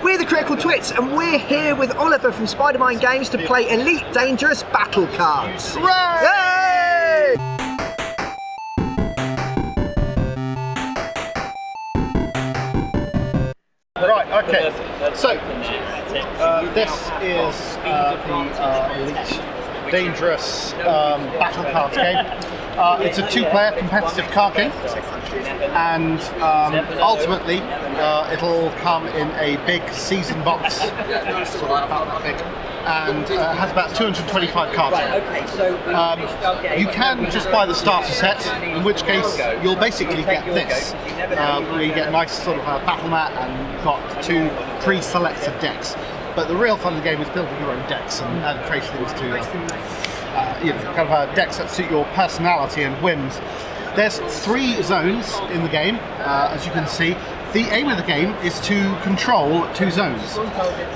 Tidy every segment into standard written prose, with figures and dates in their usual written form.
We're the Critical Twits, and we're here with Oliver from Spidermind Games to play Elite Dangerous Battle Cards. Hooray! Yay! Right, okay, so this is the Elite Dangerous Battle Cards game. It's a two-player competitive card game, and ultimately it'll come in a big season box, sort of about that big, and has about 225 cards in it. You can just buy the starter set, in which case you'll basically get this, where you get a nice sort of battle mat and got two pre-selected decks. But the real fun of the game is building your own decks and creating things to kind of decks that suit your personality and whims. There's 3 zones in the game, as you can see. The aim of the game is to control 2 zones.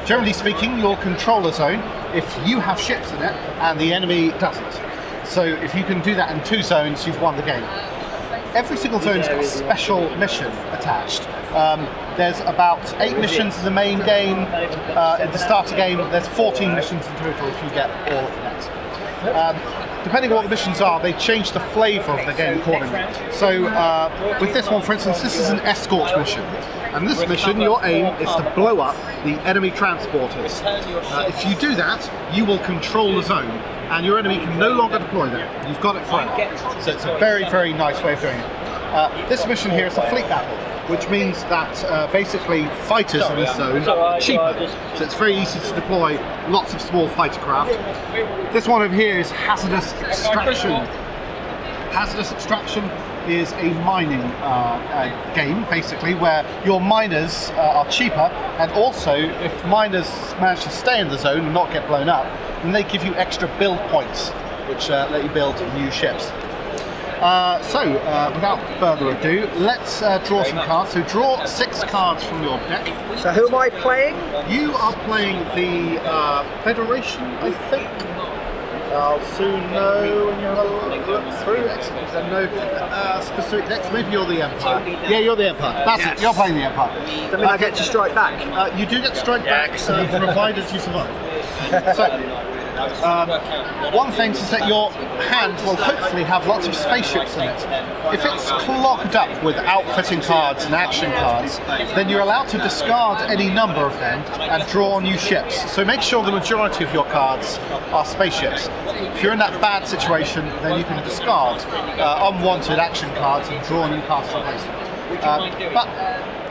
Generally speaking, you'll control a zone if you have ships in it and the enemy doesn't. So if you can do that in 2 zones, you've won the game. Every single zone's got a special mission attached. There's about 8 missions in the main game. In the starter game, there's 14 missions in total if you get all of the decks. Depending on what the missions are, they change the flavour of the game accordingly. So with this one, for instance, this is an escort mission. And this mission, your aim is to blow up the enemy transporters. If you do that, you will control the zone, and your enemy can no longer deploy them. You've got it forever. So it's a very, very nice way of doing it. This mission here is a fleet battle, which means that basically fighters in this zone are cheaper, so it's very easy to deploy lots of small fighter craft. This one over here is hazardous extraction. Hazardous extraction is a mining game, basically, where your miners are cheaper, and also if miners manage to stay in the zone and not get blown up, then they give you extra build points, which let you build new ships. Without further ado, let's draw some cards. So draw 6 cards from your deck. So who am I playing? You are playing the Federation, I think. I'll soon know when you have a look through it. No specific decks. Maybe you're the Empire. Yeah, you're the Empire. That's it. You're playing the Empire. Does that mean I get to strike back? You do get to strike back, provided you survive. So. One thing is that your hand will hopefully have lots of spaceships in it. If it's clogged up with outfitting cards and action cards, then you're allowed to discard any number of them and draw new ships. So make sure the majority of your cards are spaceships. If you're in that bad situation, then you can discard unwanted action cards and draw new cards to replace them. But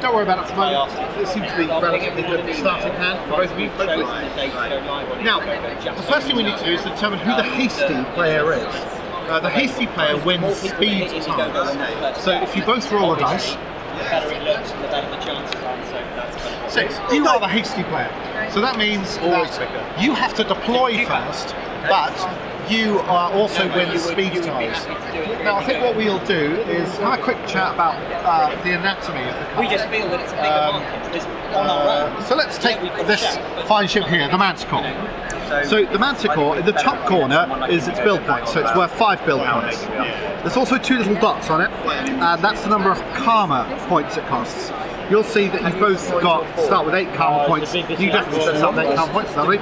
don't worry about it for the moment. It seems to be a relatively good starting hand for both of you, hopefully. Now, the first thing we need to do is determine who the hasty player is. The hasty player wins speed times. So if you both roll a dice, 6. You are the hasty player. So that means that you have to deploy first, but you also win speed times. Now I think what we'll do is have a quick chat about the anatomy of the card. We just feel that it's a bigger market because on our own. So let's take this fine ship here, the Manticore. So the Manticore, in the top corner is its build pack, so it's worth 5 build points. There's also 2 little dots on it, and that's the number of karma points it costs. You'll see that you've both start with 8 karma points. You definitely should start with 8 karma points, lovely.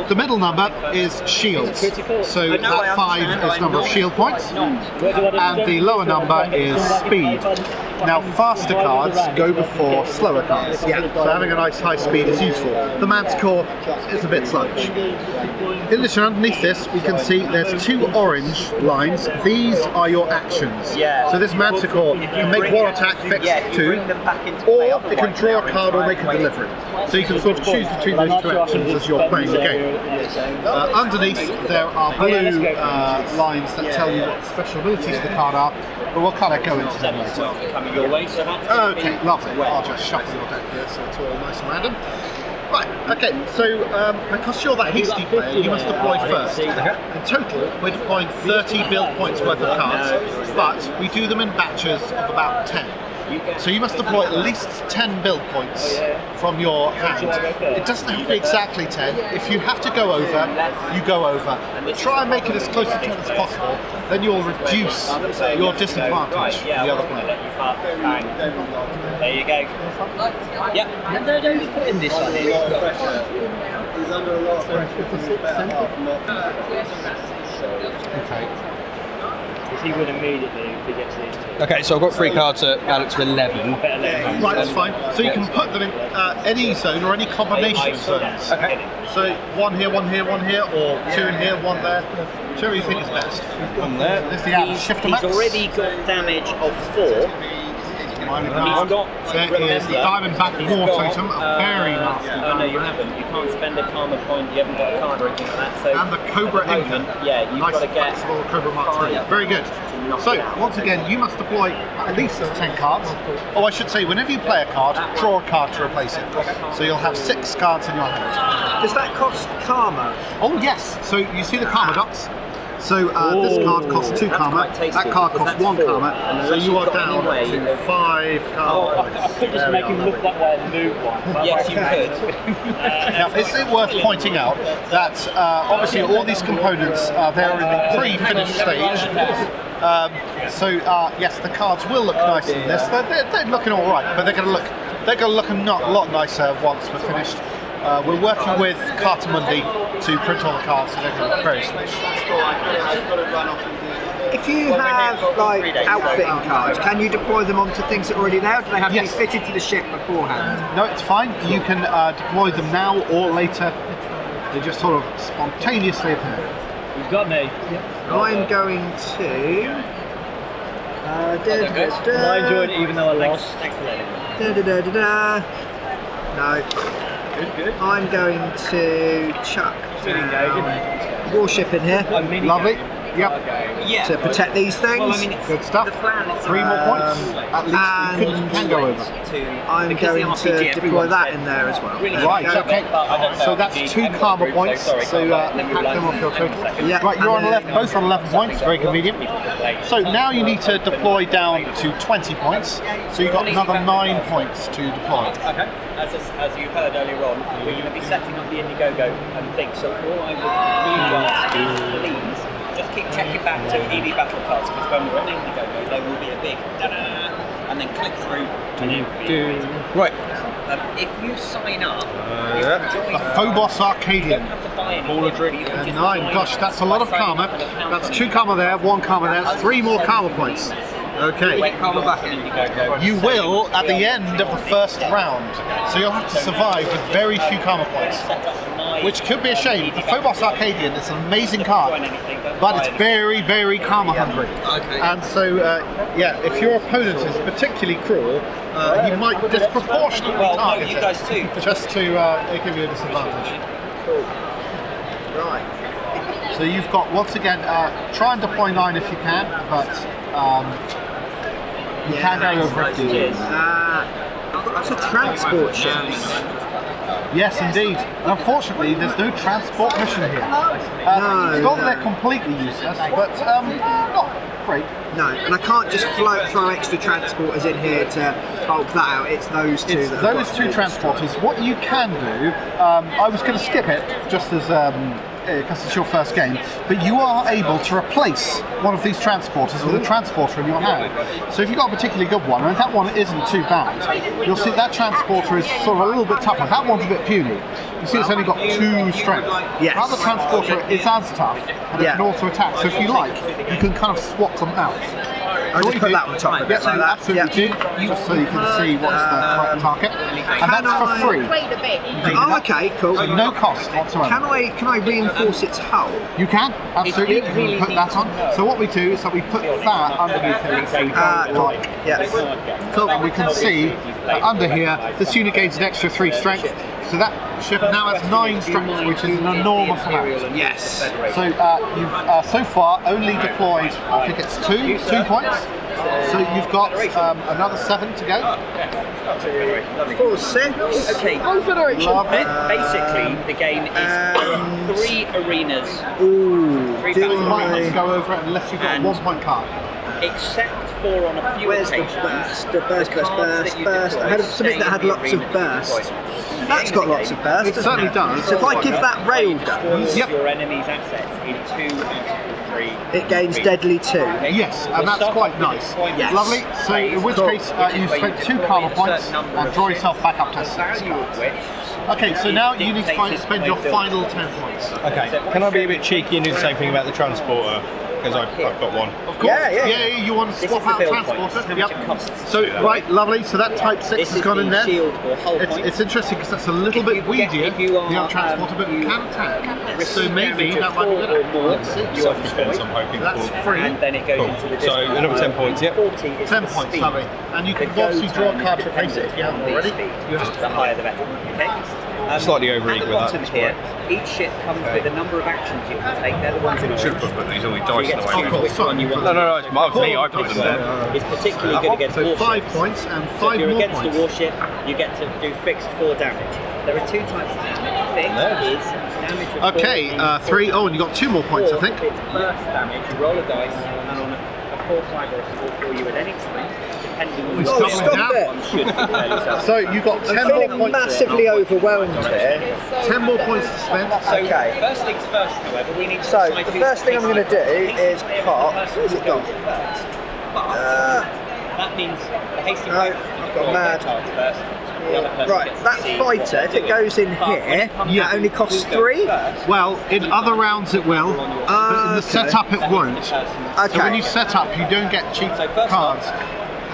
The middle number is shields, so that 5 is the number of shield points, and the lower number is speed. Now faster cards go before slower cards, so having a nice high speed is useful. The Manticore is a bit sluggish. In addition, underneath this we can see there's 2 orange lines. These are your actions. So this Manticore can make 1 attack, fix 2, or it can draw a card or make a delivery. So you can sort of choose between those 2 actions as you're playing the game. Underneath there are blue lines that tell you what special abilities the card are, but we'll kind of go into them later. Okay, lovely. I'll just shuffle your deck here so it's all nice and random. Right, okay, so because you're the hasty player, you must deploy first. In total, we're deploying 30 build points worth of cards, but we do them in batches of about 10. So you must deploy at least 10 build points from your hand. It doesn't have to be exactly 10. If you have to go over, you go over. But try and make it as close to 10 as possible, then you'll reduce your disadvantage from the other player. There you go. Yep. And don't be putting this on here. He's under a lot of pressure to sit Okay. Because he would immediately if he gets these two. Okay, so I've got 3 cards to add it to 11. Right, that's fine. So you can put them in any zone or any combination of zones. Okay. So 1 here, 1 here, 1 here, or 2 in here, 1 there. Whichever you think is best. One there. There's the add shifter max. He's already got damage of 4. He's got, there is the Diamondback War Totem, a very nasty. Oh no, you haven't. You can't spend a karma point. You haven't got a card or anything like that. So and the Cobra Inca. Yeah, you've nice got to get flexible Cobra Mark III. Very good. So once again, you must deploy at least 10 cards. Oh, I should say, whenever you play a card, draw a card to replace it. So you'll have 6 cards in your hand. Does that cost karma? Oh yes. So you see the karma dots. So this card costs 2 karma, that card costs 1 karma, so you are down to 5 karma. I could just make him look that way and move one. Yes, you could. Now, is it worth pointing out that obviously all these components, they're in the pre-finished stage. So yes, the cards will look nicer than this. They're looking all right, but they're going to look a lot nicer once we're finished. We're working with Cartamundi to print all the cards, so they're going to look very slick. If you have like outfitting cards, can you deploy them onto things that are already there? Or do they have to be fitted to the ship beforehand? No, it's fine. You can deploy them now or later. They just sort of spontaneously appear. You've got me. I'm going to. I enjoyed it even though I lost. No. Good. I'm going to chuck warship in here. Lovely. Yep. To protect these things. Good stuff. 3 more points. At least you can go over. I'm going to deploy that in there as well. Right, okay. So that's 2 karma points. So hack them off your total. Right, you're on 11, both on 11 points. Very convenient. So now you need to deploy down to 20 points. So you've got another 9 points to deploy. Okay. As you heard earlier on, we're going to be setting up the Indiegogo and things. So all I would really ask is please just keep checking back to EV Battle Cards, because when we're on Indiegogo there will be a big da-da, and then click through to Right. if you sign up, you can join the Phobos Arcadian. You don't have to buy anything. All a drink. You can just 9. sign Gosh, up. that's a lot of karma. That's 2 karma there, 1 karma there, that's 3 more karma points. Okay. Karma back in Indiegogo. You will at the end of the first round. So you'll have to survive with very few karma points. Which could be a shame. The Phobos Arcadian is an amazing card, but it's very, very karma hungry. And so, yeah, if your opponent is particularly cruel, he might disproportionately target you guys too. just to give you a disadvantage. Right. So you've got, once again, try and deploy 9 if you can, but you can go over if you need. That's a transport ships. Yes, indeed. And unfortunately, there's no transport mission here. It's not that they're completely useless, but not great. No, and I can't just throw extra transporters in here to bulk that out. It's those two. It's those 2 transporters. What you can do, I was going to skip it just as because it's your first game, but you are able to replace one of these transporters with a transporter in your hand. So if you've got a particularly good one, and that one isn't too bad, you'll see that transporter is sort of a little bit tougher. That one's a bit puny. You see it's only got 2 strength. Yes. The other transporter is as tough, and it can also attack. So if you like, you can kind of swap them out. I'll just put that on top of it. Yes, you absolutely do, just so you can see what's the correct target. And that's for free. Oh, okay, cool. So no cost whatsoever. Can I reinforce its hull? You can, absolutely. You can put that on. So what we do is that we put that underneath here. So Cool. and we can see that under here, this unit gains an extra 3 strength. So that ship now has 9 strength, which is an enormous amount. Yes. So you've so far only deployed, I think it's 2 points. So you've got another 7 to go. 4, 6. Okay. Basically, the game is 3 arenas. Ooh. Three Do battles. You might not go over it unless you've got a 1 point card. Except before on a few Where's the occasions. burst? The burst, The cards that you burst. I had deploy something that had stay lots of in burst. deployment. That's got lots of burst. It certainly does. So if I give that railgun, Yep. Your enemy's assets in 2 out of 3. it gains deadly 2. Yes, and that's quite nice. Yes. Lovely. So in which Cool. case you spend 2 karma points and draw yourself back up to 6 cards. Okay, so now you need to spend your final 10 points. Okay, can I be a bit cheeky and do the same thing about the transporter? Because I've got one. Of course. Yeah. You want to This swap is the out build transporter? points. How much it costs. So, right, lovely. So that type 6 This has is gone in the there. shield or hull point. It's interesting because that's a little If bit you get- weedier, if you are, the transporter, but you it can attack. So receive maybe damage that of might be 4 better. or more, Let's see. you are Self-defense, I'm destroyed. hoping That's for. free. And then it goes Cool. into the So discard. another 10 points, yep. 40 is 10 the points, speed. lovely. And you can The go obviously draw a time card is to replace it if you haven't dependent already. on the You have speed. to. The higher the better. Okay. Slightly overeager At the with bottom that. here, each ship comes with a number of actions you can take. They're the ones in Should orange. have put these all You dice get in to the choose way. which one you want. No, it's me. I put Which them there. one is particularly good against So 5 warships. points and So 5 if you're more against points. a warship, you get to do fixed 4 damage. There are 2 types of damage. Fixed is damage of 4 Okay, in 3. Oh, and you got 2 more points, I Or think. if it's burst damage, you roll a dice, and on a 4, 5, or a 4 for you at any time, depending on It's which doubling stop down. it. one should be fairly self. So you got 10 I'm more feeling points. massively overwhelmed here. 10 more points to spend. So Okay. first things first, however, we need to So, decide the who's first thing I'm gonna hasty do player. is Hasty player pop- the person where's who it goes gone? first. But that means the hasty No, player I've got draws mad. their cards first. The other person Right, gets to that see what fighter, they're if it doing. goes in But when here, it comes that to only costs who goes 3? first, Well, in other rounds it will, but in the setup it won't. So Okay. when you set up, you don't get cheap So first cards.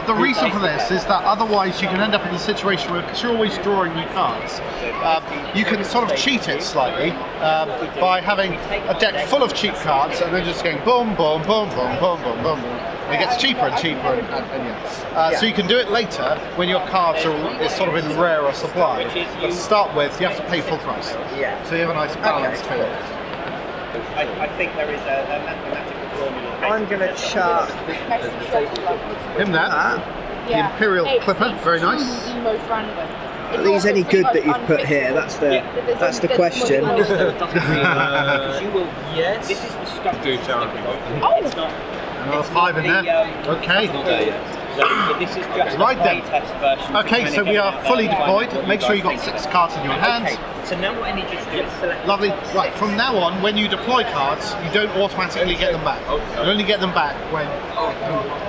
The reason for this is that otherwise you can end up in a situation where, because you're always drawing new cards, you can sort of cheat it slightly by having a deck full of cheap cards and then just going boom, boom, boom, boom, boom, boom, boom, boom. And it gets cheaper and cheaper, and yeah. So you can do it later when your cards are sort of in rarer supply. But to start with, you have to pay full price. Yeah. So you have a nice balanced feel. I think there is a mathematical formula. I'm going to chart Him there. that. The Imperial Clipper, very nice. The most random. Are these any good that you've put here? That's the question. You will. Yes. This is the structure. Do charity. It's not. Another 5 in there. Okay. So this is just Right a then. playtest version. Okay, so we are fully deployed. Make sure you've got 6 cards in your hands. Okay, so now what I need you to do is select. Lovely. Right, from now on, when you deploy cards, you don't automatically get them back. You only get them back when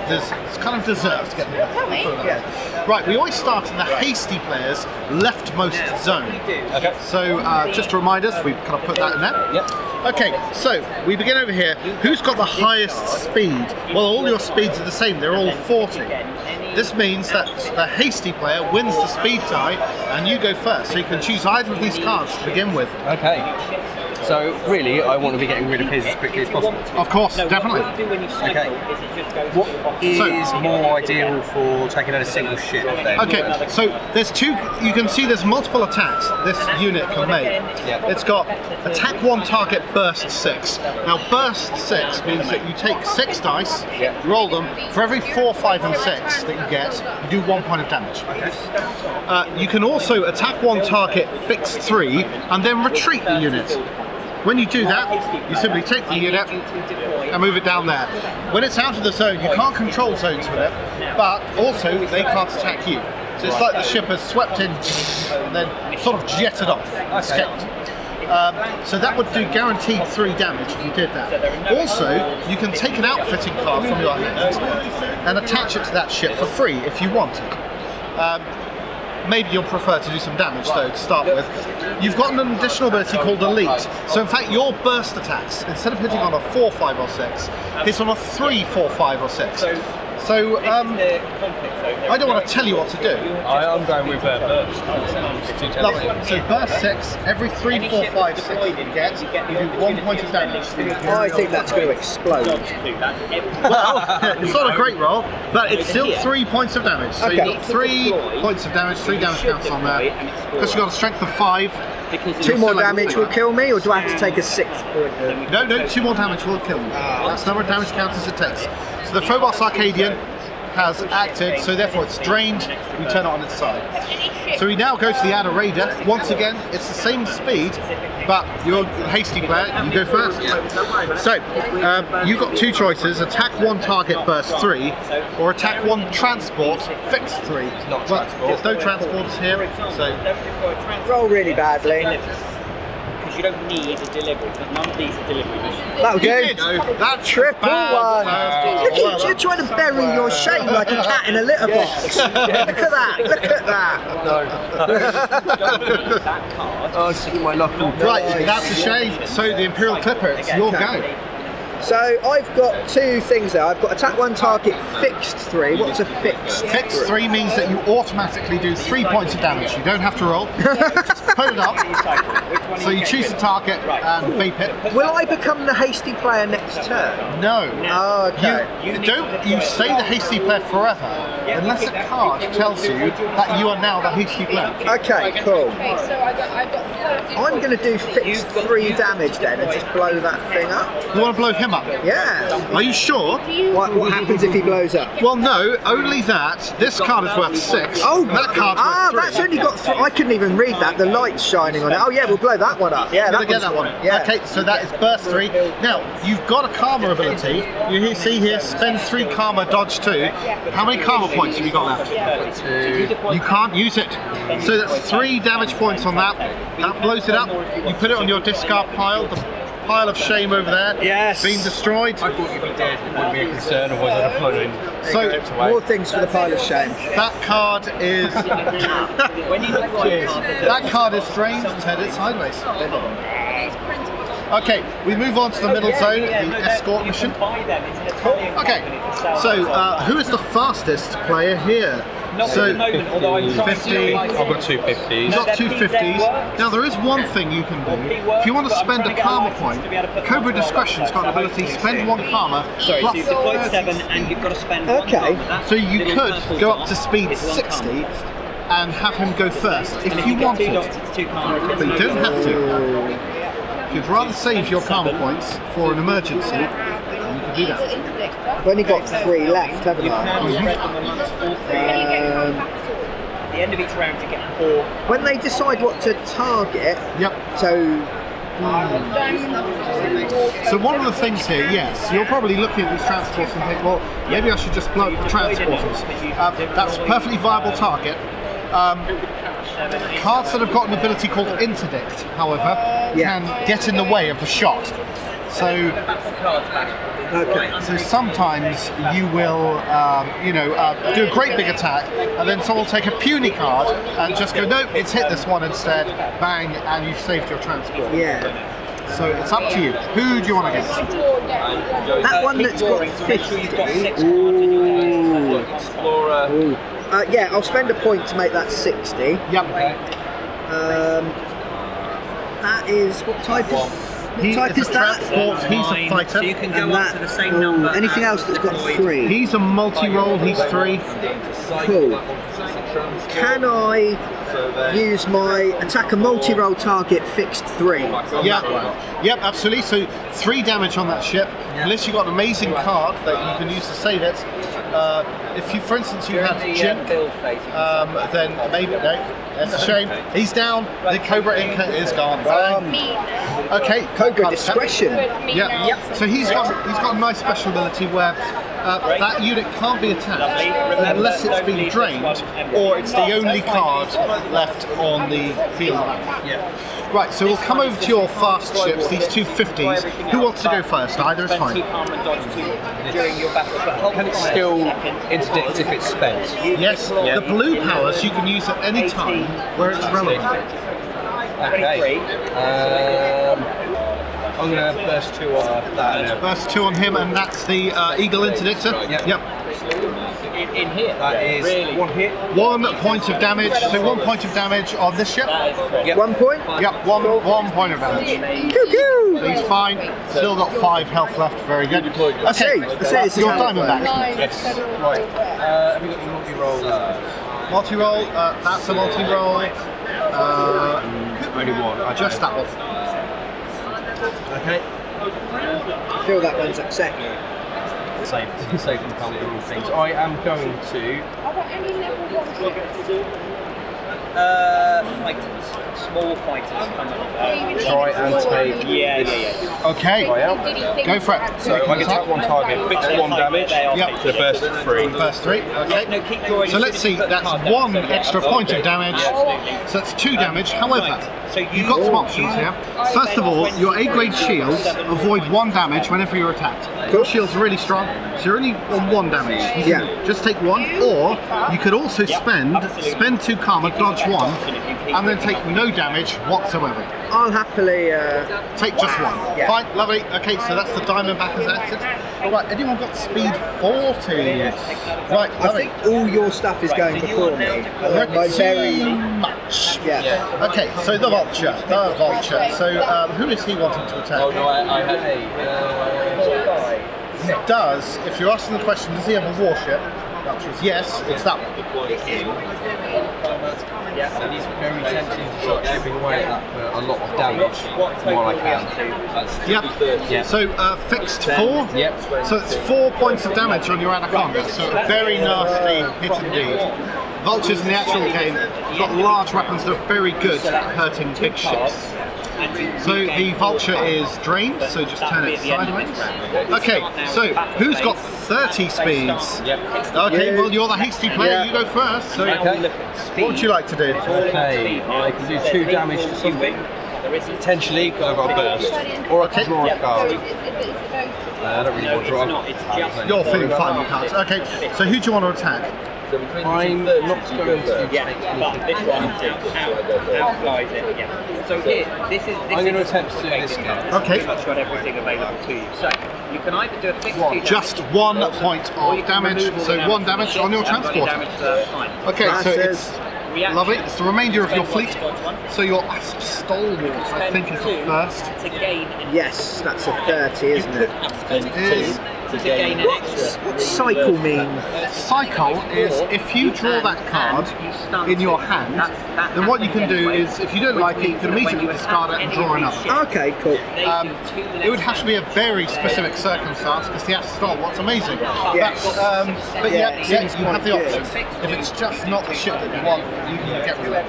it's kind of deserved to get them back. Tell me. Yeah. Right, we always start in the hasty player's leftmost zone. Okay. So just to remind us, we kind of put that in there. Yep. Okay, so we begin over here. Who's got the highest speed? Well, all your speeds are the same. They're all 40. This means that the hasty player wins the speed tie, and you go first. So you can choose either of these cards to begin with. Okay. So really, I want to be getting rid of his as quickly as possible. Of course, definitely. What you do when you cycle Okay. is it just goes What to the bottom. is more ideal for taking out a single ship then? Okay, so there's 2. You can see there's multiple attacks this unit can make. Yeah. It's got attack 1, target burst 6. Now burst 6 means that you take 6 dice, roll them. For every 4, 5, and 6 that you get, you do 1 point of damage. You can also attack 1 target, fix 3, and then retreat the unit. When you do that, you simply take the unit and move it down there. When it's out of the zone, you can't control zones with it, but also they can't attack you. So it's like the ship has swept in and then sort of jetted off, escaped. So that would do guaranteed 3 damage if you did that. Also, you can take an outfitting card from your hand and attach it to that ship for free if you wanted. Maybe you'll prefer to do some damage though to start with. You've got an additional ability called Elite. So in fact your burst attacks, instead of hitting on a 4, 5 or 6, hits on a 3, 4, 5 or 6. So I don't want to tell you what to do. I'm going with burst. Lovely. So burst 6, every 3, 4, 5, 6 you get, you do 1 point of damage. I think that's going to explode. Well, it's not a great roll, but it's still 3 points of damage. So Okay. you've got 3 points of damage, 3 damage counts on there. Because you've got a strength of 5. 2 more damage will kill me, or do I have to take a 6th point? No, 2 more damage will kill you. That's the number of damage counts as it takes. So the Phobos Arcadian has acted, so therefore it's drained. We turn it on its side. So we now go to the outer raider. Once again, it's the same speed, but you're a hasty player, you go first. So, you've got two choices, attack one target, burst 3, or attack one transport, fixed 3. It's not Well, transport. there's no transports here, so... Roll really badly. Because you don't need a delivery, because none of these are delivery missions. That'll do. That's Triple one. Look at you're trying to bury your shame like a cat in a litter box. Look at that. Look at that. That card. Oh, it's my knuckle. Right, that's a shame. So the Imperial Clipper, it's your go. So I've got two things there. I've got attack one target, fixed 3. What's a fixed? Fixed 3 means that you automatically do 3 points of damage. You don't have to roll. Just put it up. So you choose the target and vape it. Will I become the hasty player next turn? No. Oh, okay. You stay the hasty player forever unless a card tells you that you are now the hasty player. Okay, cool. Okay, so I got 30. I'm going to do fixed 3 damage then and just blow that thing up. You want to blow him up? Yeah. Are you sure? What happens if he blows up? Well, no. Only that. This card is worth 6. Oh, that card's worth 3. that's only got 3. I couldn't even read that. The light's shining on it. Oh yeah, we'll blow that one up. Yeah, Gonna get that one. Yeah. Okay, so that is burst 3. Now you've got a karma ability. You see here, spend 3 karma, dodge 2. How many karma points have you got left? 2. You can't use it. So that's 3 damage points on that. That blows it up. You put it on your discard pile. The pile of shame over there. Yes. Being destroyed. I thought you'd be dead. It wouldn't be a concern, or was it a floating? So More things for the pile of shame. that card is When you look like that card is drained. Turn it sideways. Okay, we move on to the middle zone, the escort mission. Okay, so who is the fastest player here? So, at the moment, although I'm trying 50. to I've got 250s. You've got 250s. Now there is one thing you can do. If you want to spend a karma point, Cobra Discretion's got an ability, spend 1 karma. Sorry, so plus you've deployed 30. 7 and you've got to spend Okay. 1 karma. So you Little could purple go up dot to speed is 1 60 karma. and have him go first if And if you you get 2 wanted. dots, it's 2 karma. If But you it's don't not, have to. If you'd rather save your karma points for an emergency, then you can do that. I've only got 3 left, haven't you I? can spread them amongst all 3. At the end of each round, you get 4. When they decide what to target, Yep. so So one of the things here, yes, you're probably looking at these transports and think, well, maybe I should just blow up the transporters. That's a perfectly viable target. Cards that have got an ability called Interdict, however, can get in the way of the shot. So, so sometimes you will, do a great big attack, and then someone will take a puny card and just go, no, it's hit this one instead, bang, and you've saved your transport. yeah. So it's up to you. Who do you want to get? That one that's got Make sure you've got 50. 6 cards in your hand. Explorer. Yeah, I'll spend a point to make that 60. Yep. That is what type is? What He type is is a that? transport, he's a So fighter. you can go And up to the same number. Anything else that's got 3? He's a multi-roll, he's 3. Cool. Can I use my attack a multi-roll target fixed 3? Yep, absolutely. So 3 damage on that ship. Unless you've got an amazing card that you can use to save it. If you, for instance, you had Jim, then maybe no. That's a shame. He's down. The Cobra Inca is gone. Okay, Cobra Discretion. Yeah. So he's got a nice special ability where that unit can't be attacked unless it's been drained or it's the only card left on the field map. Right, so we'll come over to your fast ships, these 250s. Who wants to go first? Either is fine. Can it still interdict if it's spent? Yes, the blue powers you can use at any time where it's relevant. Okay. I'm going to burst 2 on that. Burst 2 on him, and that's the Eagle Interdictor. Yep. In here, That is really 1 hit. 1 point of damage. So 1 point of damage on this ship. Yep. 1 point? Yep, one point of damage. Coo-coo! So he's fine. Still got 5 health left. Very good. Okay, This is your how it Diamondback. Yes. Right. Have we got your multi-roll? Multi-roll. That's a multi-roll. Only 1. Just that one. Okay. I feel that one's upset you. safe and calm with all things. I am going to. Are there any level 1 ships? Fighters, small fighters come along. Try and take. Yeah. Okay, go for it. So I can take one target, fix 1 damage, Yep. to burst of 3. First 3, okay. No, keep drawing. So let's see, that's 1 extra point of damage, so that's 2 damage. However, you've got some options here. First of all, your A-grade shields avoid 1 damage whenever you're attacked. Your shields are really strong, so you're only on 1 damage. Yeah. Just take 1, or you could also spend 2 karma, dodge 1, and then take no damage whatsoever. I'll happily. Take just 1. Yeah. Fine, lovely. Okay, so that's the Diamondback as acted. Alright, anyone got speed 40? Right, I lovely. think all your stuff is going before me. My very. Pretty much. Yeah. Okay, so the Vulture. So who is he wanting to attack? Oh no, I had He does. If you're asking the question, does he have a warship? The answer is yes, it's that one. And he's very tempting to start chipping away at that for a lot of damage while I can. Yep. Yeah. So fixed 4. Yep. So it's 4 points of damage on your Anaconda. So a very nasty hit indeed. Vultures in the actual game have got large weapons that are very good at hurting big ships. So the Vulture is drained, so just turn it sideways. Okay, so who's got 30 speeds? Okay, well you're the hasty player, you go first. So what would you like to do? Okay, I can do 2 damage to something. Potentially, because I've got a burst. Or I can draw a card. I don't really want to draw. You're feeling fine with cards. Okay, so who do you want to attack? I'm not going to take but this one outflies it. Yeah. So here, this is. I'm going to attempt to do this card. Okay. I've got everything available to you. So you can either do a fixed Just 1 point of damage, so 1 damage on your transporter. Okay, so it's lovely. It's the remainder of your fleet. So your Asp Stalwart, I think, is the first. Yes, that's a 30, isn't it? It is. To gain an extra. What's cycle mean? Cycle is if you draw that card in your hand, then what you can do is, if you don't like it, you can immediately discard it and draw another. Okay, cool. It would have to be a very specific circumstance because the Asp Stalwart's amazing. But yeah, you have the option. If it's just not the ship that you want, you can get rid of it.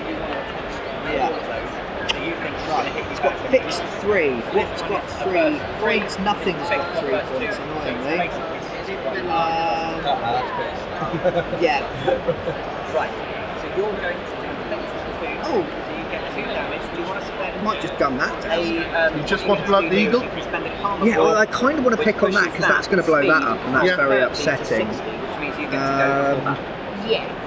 Right, it's got fixed 3. What's got 3? Grades nothing's got 3 points, annoyingly. Yeah. Right. So you're going to do fixed 2. Oh. So you get 2 damage. Do you want to spend? Might just gun that down. You just want to blow up the eagle? Yeah, well, I kind of want to pick on that because that's going to blow that up, and that's very upsetting. Which means you get to go for that. Yeah.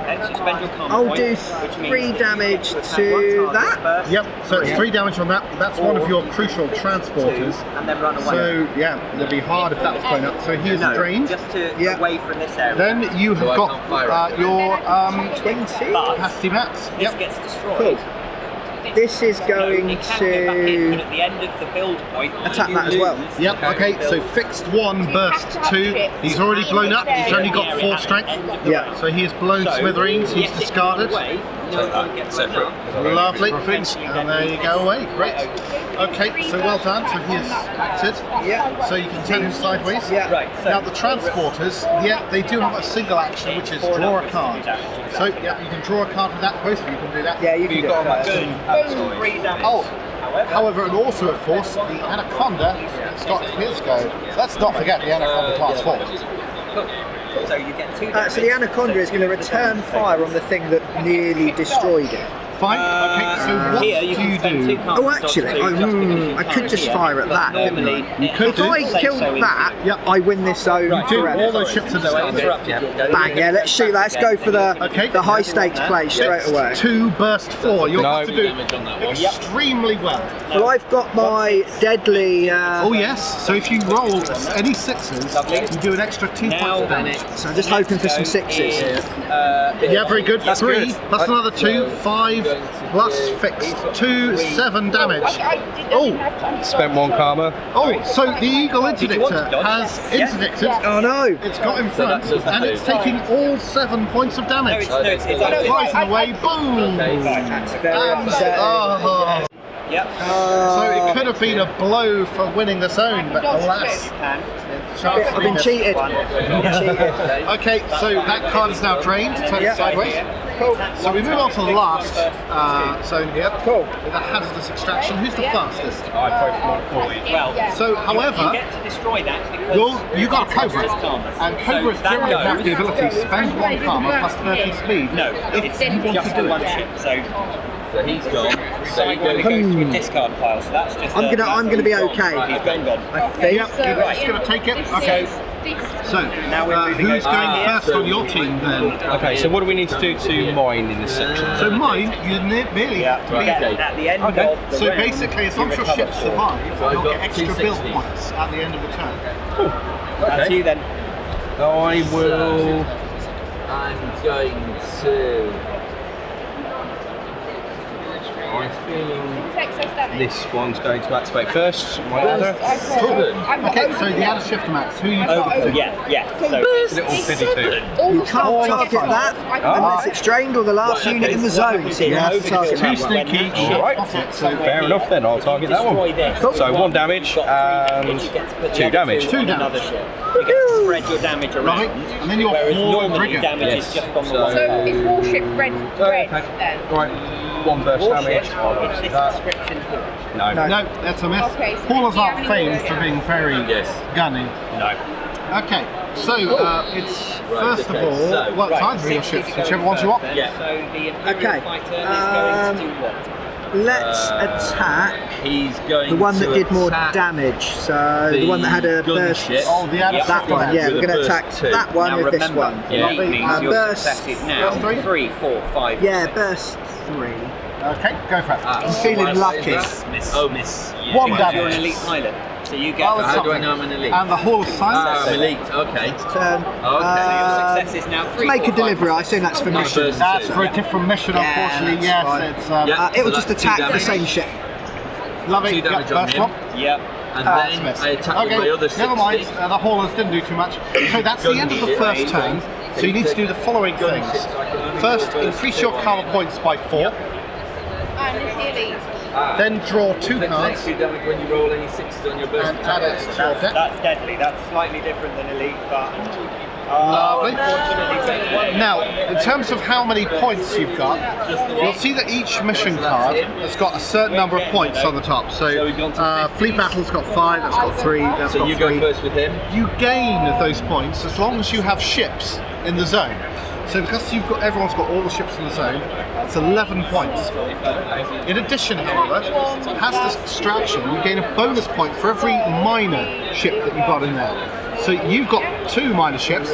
Okay, so spend your karma I'll point, do which means 3 damage you attack to one target that. first, Yep, so it's 3 damage on that. That's one of your crucial transporters. and then run away. So yeah, it'd be hard if that was going up. So here's drained. Just to Yeah. away from this area. Then you have got your 20. capacity mats. This Yep. gets destroyed. Cool. This is going You can get back in, but to at the end of the build point, attack you that as well. lose. Yep. Okay. So fixed 1, burst 2. He's already blown up. He's only got 4 strength. Yeah. So he is blown smithereens. He's discarded. Lovely. And there you go away. Great. Okay. So well done. So he is acted. Yeah. So you can turn him sideways. Yeah. Right. So Now the transporters, yeah, they do have a single action, which is draw a card. So yeah, you can draw a card with that. Both of you can do that. Yeah, you can do it first. boom, 3 damage. Oh, however, and also of course, the Anaconda has got his go. Let's not forget the Anaconda class 4. So you get 2 damage. So the Anaconda is going to return fire on the thing that nearly destroyed it. Fine. Okay. So what Here you do can you spend 2 do? cards. Oh, actually, I could just fire at that, couldn't Normally, I? You could If do. I killed that, Yep. I win this zone Do all forever. those ships are So I discarded. interrupted your go. Bang, yeah, let's shoot. Let's go for the high stakes play straight away. 2 burst 4. You'll have to do that extremely well. Well, I've got my deadly. Oh yes. So if you roll any 6s, you do an extra 2 points Now of damage. So I'm just hoping for some 6s. Yeah, very good. 3 good. plus another 2, 5 plus fixed 2, 7 damage. Oh, Spent 1 karma. oh, so the Eagle Interdictor has interdicted. Oh no! It's got in front and it's taking all 7 points of damage. No, it's Flies in the way, boom! That's very And, upsetting. oh, Yep. So it could have been a blow for winning the zone, but alas, I've been cheated. Okay, so that card is now drained, turned sideways. Cool. So we move on to the last zone here. Cool. With a hazardous extraction. Who's the fastest? I play for 40. Well, So, you however, get to destroy that because you got a Cobra, it's karma. and Cobras So that generally have the goes- ability to spend 1 karma plus 30 speed. No, if it's you want just to do one it. ship. So he's gone. Sidewinder goes to a discard pile. So that's just. I'm gonna be okay. He's gone. I think. Yep, you're just going to take it. Okay. So, Now we're moving who's over going here. first on your team then? Okay, so what do we need to do to mine in this section? So mine, you merely have to At lead. the end Okay. of the So round, basically, as long as your recover ship four. survives, So I've you'll got get extra build 260. points at the end of the turn. That's you then. I will. I'm going to. I think Takes us damage. this one's going to activate first. My other. Okay, so the other shift max, who you Oh, targeting? yeah. So Little 52. You can't target that unless it's drained or the last unit in the zone. So you have to target Too that one. sneaky. Alright, fair enough then, I'll target that one. So 1 damage and 2 damage. 2 another damage. ship. You get to spread your damage around. Right, and then you're Whereas more normally rigor. damage Yes. is just on the So- one So card. it's warship red Okay. then. Right, 1 burst damage. Warship, it's this That. description here. No. No, that's a miss. Okay, so Paula's do you not have famed any- for being very gunny. No. Okay, so it's first of okay, all, so- well, it's Right, either of your 60 ships, going whichever ones you want. first Yeah. then. So the Imperial Okay, fighter is going to do what? Let's attack He's going the one that to did more attack damage. So the one that had a burst. gunship. Oh, the other Yep. That one, yeah. With We're a going to burst attack two. that one Now with this remember, one. Elite means your burst. success is now Burst 3, 4, 5. Yeah, burst 3. Okay, go for it. I'm feeling lucky. Oh, miss. One Because you're an damage. elite pilot, so you get. Oh, it's How do I something. know I'm an elite? And the Hall of Silence. I'm elite, okay. Turn. Okay. Success is now 3, Make 4, a delivery. I assume that's for No, mission. burst. That's for a different mission, Yeah, unfortunately. that's Yes, fine. it's Yeah. It will So just that's 2 attack the damage. same ship. lovely. 2 damage Yep, on burst him. one. Yep. And That's then missed. I attack with my other 60. never mind. The Hallers didn't do too much. So that's the end of the first turn. So you need to do the following things. First, increase your karma points by 4. And it's the elite. Then draw 2 Then cards. takes 2 damage when you roll any 6s on your burst And attack. add it to your deck. That's deadly. That's slightly different than elite, but. Lovely. Unfortunately, Now, in terms of how many points you've got, you'll see that each mission card has got a certain number of points on the top. So, Fleet Battle's got 5, that's got 3, that's So got you 3. go first with him. You gain those points as long as you have ships in the zone. So because everyone's got all the ships in the zone, it's 11 points. In addition, however, has this extraction, you gain a bonus point for every minor ship that you've got in there. So you've got 2 minor ships,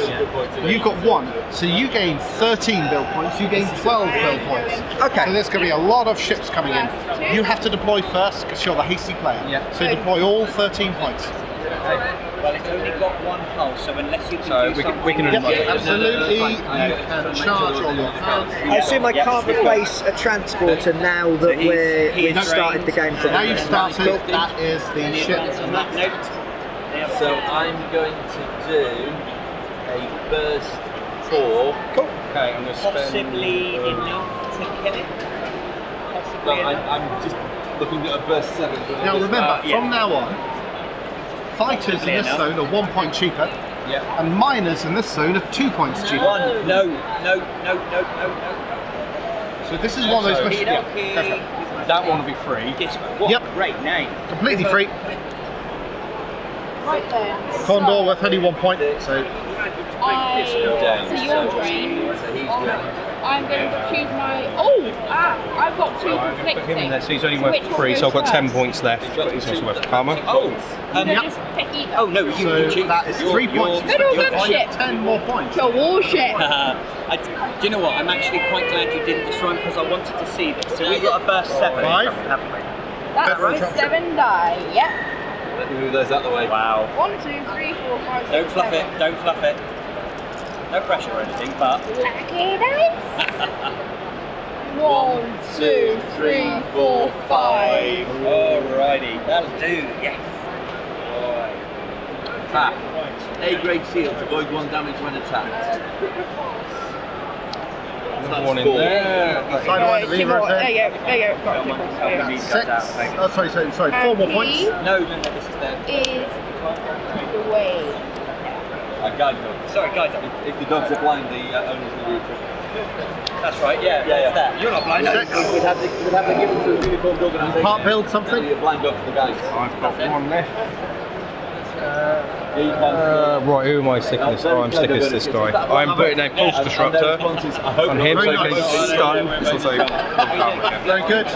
you've got 1, so you gain 13 build points, you gain 12 build points. Okay. So there's going to be a lot of ships coming in. You have to deploy first because you're the hasty player. Yeah. So deploy all 13 points. well, it's only got 1 hull, so unless you can So do we can- something. we can Yep, unlock it. absolutely. You can charge all your cards. I assume I can't replace a transporter now that we've started the game. So now you've started, that is the Any ship. advance on that note? So I'm going to do a burst 4. Cool. Okay, I'm going to spend. Possibly enough to kill it. Possibly Well, enough. I'm just looking at a burst 7. Now remember, yeah. from now on, fighters in this enough. zone are 1 point cheaper, Yeah. and miners in this zone are 2 points cheaper. No. So this is one of those missions. Yeah, Okay. go for it. That one will be free. Guess what? Yep. Great name. Completely free. Right then. Condor worth only 1 point, so So you're drained. So he's going. I'm going to choose my. I've got 2 Put him in there, conflicting. so he's only So worth which one 3, so I've got goes 10 first? points left, but he's also worth karma. Oh, So Yep. just pick either. oh no, you so choose. that is 3 points. Good old You're gunship. 10 more points. To warship. Do you know what? I'm actually quite glad you didn't destroy him because I wanted to see this. So we've got a burst 7, 5. haven't we? That's right? 7 die. Yep. Let me move those out the way. Wow. 1, 2, 3, 4, 5, 6, Don't fluff 7. it. Don't fluff it. No pressure or anything, but Lucky dice. 1, 2, 3, 4, 5. Alrighty, that'll do. Yes. Ah, A grade shields, avoid 1 damage when attacked. that's one in 4. there. Sidewinder Two lever more. is There in. you go. There you go. Got two more. There you go. 6. Oh, sorry, 4 more points. No, this is there. Is the way. Guide dog. Sorry, guide dog. If the dogs are blind, the owners will do it. That's right, yeah. There. You're not blind. Six. We'd have to give it to a uniformed organisation. Part build something? Be a blind dog for the guides. I've got one left. Yeah, you can. Right, who am I sticking this? Oh, I'm sticking this guy. I'm putting a pulse disruptor on him so he can stun. It's also Very good. I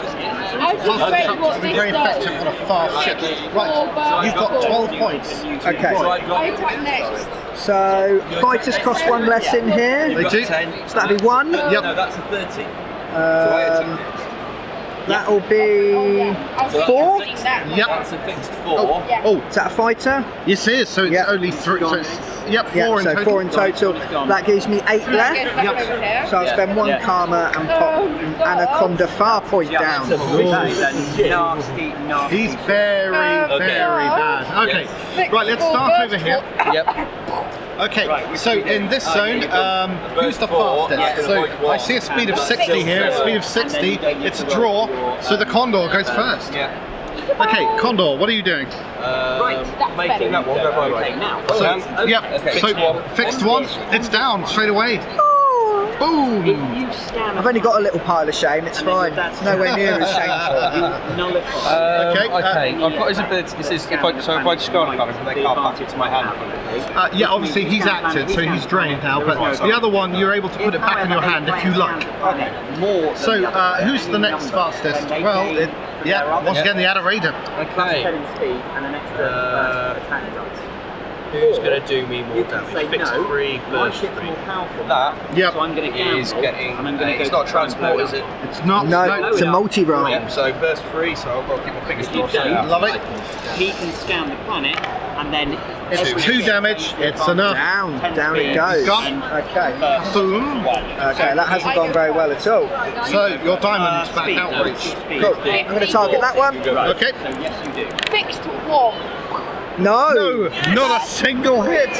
was just waiting what this Very does. effective on a fast ship. Right, you've got 12 points. Okay. I attack next. So fighters cost 1 less in here. They do. So that'd be 1. Yep. No, that's a 30. That'll be I was 4. thinking that. Yep. That's a fixed 4. Yeah. Oh, Is that a fighter? yes it is. So it's Yep. only 3. So it's, yep, 4 Yeah, in so total. 4 in total. That gives me 8 Get left. back over here. So I'll spend 1 karma and pop an Anaconda far point down. Nasty. He's very, very bad. Okay, right, let's start over here. Yep. Okay, so in this zone, who's the fastest? So I see a speed of 60 here, a speed of 60, it's a draw, so the Condor goes first. Yeah. Okay, Condor, what are you doing? Making that one go my way. So, yep, so fixed one, it's down straight away. Boom! I've only got a little pile of shame, it's fine. It's nowhere near as shameful. Okay, Okay, I've got his ability. This is if I discard a card, can they card back into my hand? yeah, obviously he's acted, so he's drained now, but the other one, you're able to put it back in your hand if you like. More. So, who's the next fastest? Well, yeah, once again, the Adorator. Okay. Speed and an extra attack dice. Who's going to do me more You can damage? say Fixed no. 3, My burst ship's 3. more powerful. That Yep. So I'm going to is getting. and I'm going to It's not transport, is it? It's not. No, it's a multi-roll. Yep. So burst 3. So I've got to keep my fingers crossed. Love it. He can scan the planet and then It's 2 damage, it's enough. Down it goes. Gone. Okay. Boom. Okay, that hasn't gone very well at all. So, your diamond's back out reach. Cool. I'm going to target that one. Okay. So yes, you do. Fixed 1. No. No, not a single hit.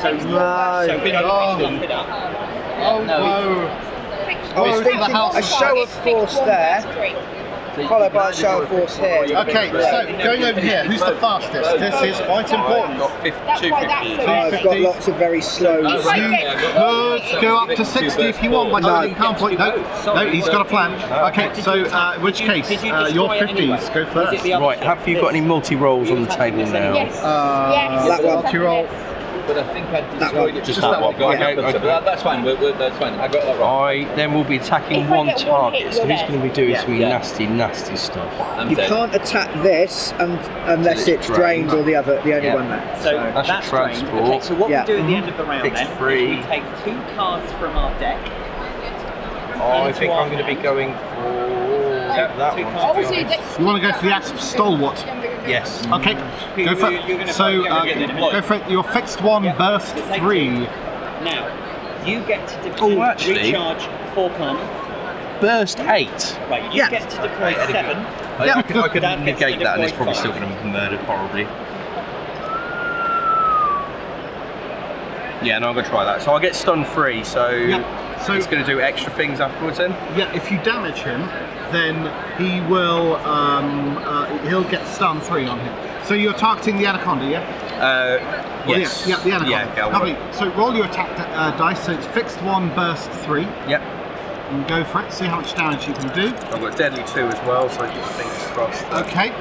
So No. bid up, bid up. Oh no. Fixed I was Oh, thinking the house a is show of force there, followed by a show of force here. Okay, so going over here, who's the fastest? This is quite important. Got 50, That's why that's 250. so I've got lots of very slow. You could go up to 60 if you want by spending pound point. No, no, he's got a plan. Okay, so in which case, your 50s go first. Right, have you got any multi-rolls on the table now? Yes. That Yes. one. Multi-roll. But I think I destroyed it. Just that one. Okay, okay. That's fine. That's fine. I got that right. I then will be attacking If I one get one hit, target, so you're who's dead. going to be doing Yeah, some yeah. nasty stuff? I'm You dead. can't attack this unless it's drained or the only Yeah. one left. So That's that's your drained. transport. Okay, so what Yeah. we do at the end of the round Fixed then is free. we take 2 cards from our deck. I think I'm going to be going for that two one. cards. Obviously, You want to go for the Asp Stalwart? Yes. Okay, go for You're it. gonna So, go for it. Your fixed one, burst 3. Now, you get to Oh, actually- recharge 4 karma. Burst 8. Right, you Yeah. get to deploy 7. I could That gets negate to that, and it's deploy probably 5. still going to be murdered horribly. Yeah, no, I'm going to try that. So I'll get stun free, so So, it's going to do extra things afterwards then? yeah, if you damage him, then he will, he'll get stun 3 on him. So you're targeting the Anaconda, yeah? Well, Yes. Yeah, the Anaconda. Yeah, go Lovely. So roll your attack dice. So it's fixed 1, burst 3. Yep. And go for it. See how much damage you can do. I've got deadly 2 as well, so just fingers crossed. Okay.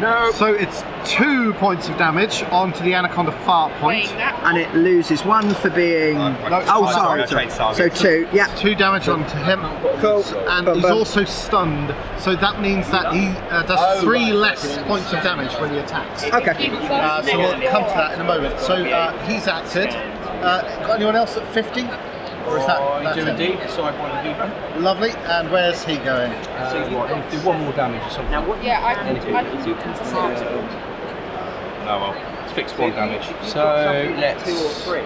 No. So it's 2 points of damage onto the Anaconda far point. Playing that. And it loses 1 for being. Oh, sorry. So 2. Yeah. 2 damage onto him. Cool. And Bum, he's bum. also stunned. So that means that he does 3 less points of damage when he attacks. Okay. So we'll come to that in a moment. So he's acted. Got anyone else at 50? Or is that I that's do it? indeed. Sidewinder Lever. Lovely. And where's he going? So what? Do 1 more damage or something. Now, what Yeah, I Anything. can you can transport. No, well, it's fixed 1 damage. So let's. 2 or 3.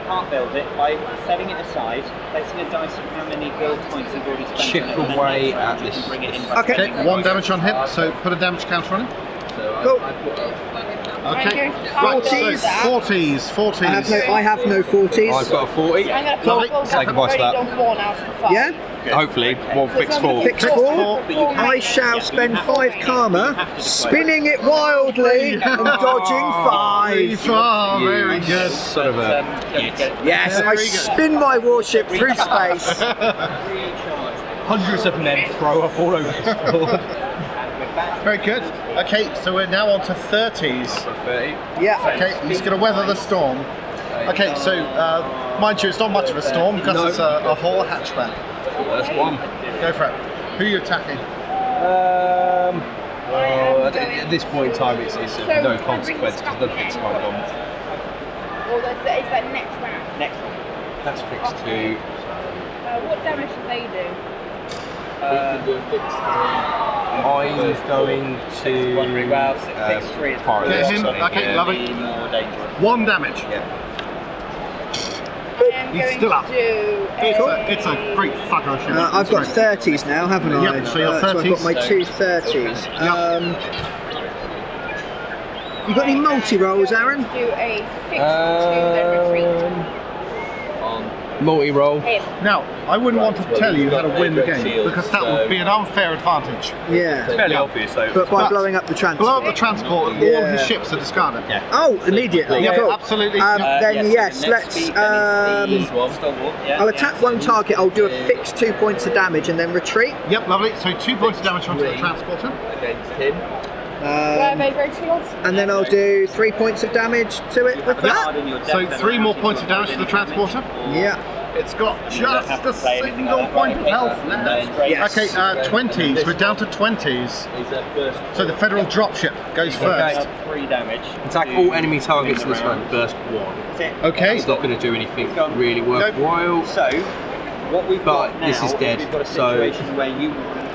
Can't build it by setting it aside, placing a dice of how many build points you've already spent. Chip on it, and then away next round at you can this- bring it in by Okay. Okay, 1 damage on him. So put a damage counter on him. So Cool. I put Okay. I'm Right, going so to 40s. I have no 40s. I've got a 40. I'm going to Lovely. Say goodbye to that. on 4 now, so 5. Yeah? Hopefully, one fixed 4. Fix 4. I shall spend 5 karma, spinning it wildly and dodging 5. Oh, very good. Sort of a. Yes, I Very good. spin my warship through space. Hundreds of men throw up all over the board. Very good. Okay, so we're now on to 30s. 30. Yeah. Okay, he's going to weather the storm. Okay, so mind you, it's not much of a storm because it's a whole hatchback. That's 1. Go for it. Who are you attacking? Well, at this point in time, it's of no consequence because nothing's kind of on. Or is that next round? Next one. That's fixed 2. What damage do they do? I'm going to. Well, fixed 3 is fire Get this, him. sorry. Okay, Yeah. lovely. more dangerous. 1 damage. Yeah. I am He's going still up. to do It's a great fucker ship. I've got 30s now, haven't I? Yep, so you're So I've got 30s. my 2 30s. You got any multi-rolls, Aaron? do a fixed 2, then retreat. Multi-roll. Him. Now, I wouldn't want to tell you how to win the game because that would be an unfair advantage. Yeah. Fairly obvious though. But by But blowing up the Blow transport. up the transport, all Yeah. his ships are discarded. Yeah. Oh, immediately. Yeah, Cool. absolutely. Then yes, let's. I'll attack one target. I'll do a fixed 2 points of damage and then retreat. Yep, lovely. So 2 points of damage onto the transporter. Against him. Where they go towards? And then I'll do 3 points of damage to it with that. So 3 more points of damage to the transporter. Yeah. It's got just a single point of health left. Yes. Okay, 20s. We're down to 20s. So the Federal dropship goes first. 3 damage. Attack all enemy targets in this round. Burst 1. Okay. It's not going to do anything really worthwhile. So, what we've But got now this is dead, we've got a so- situation where you,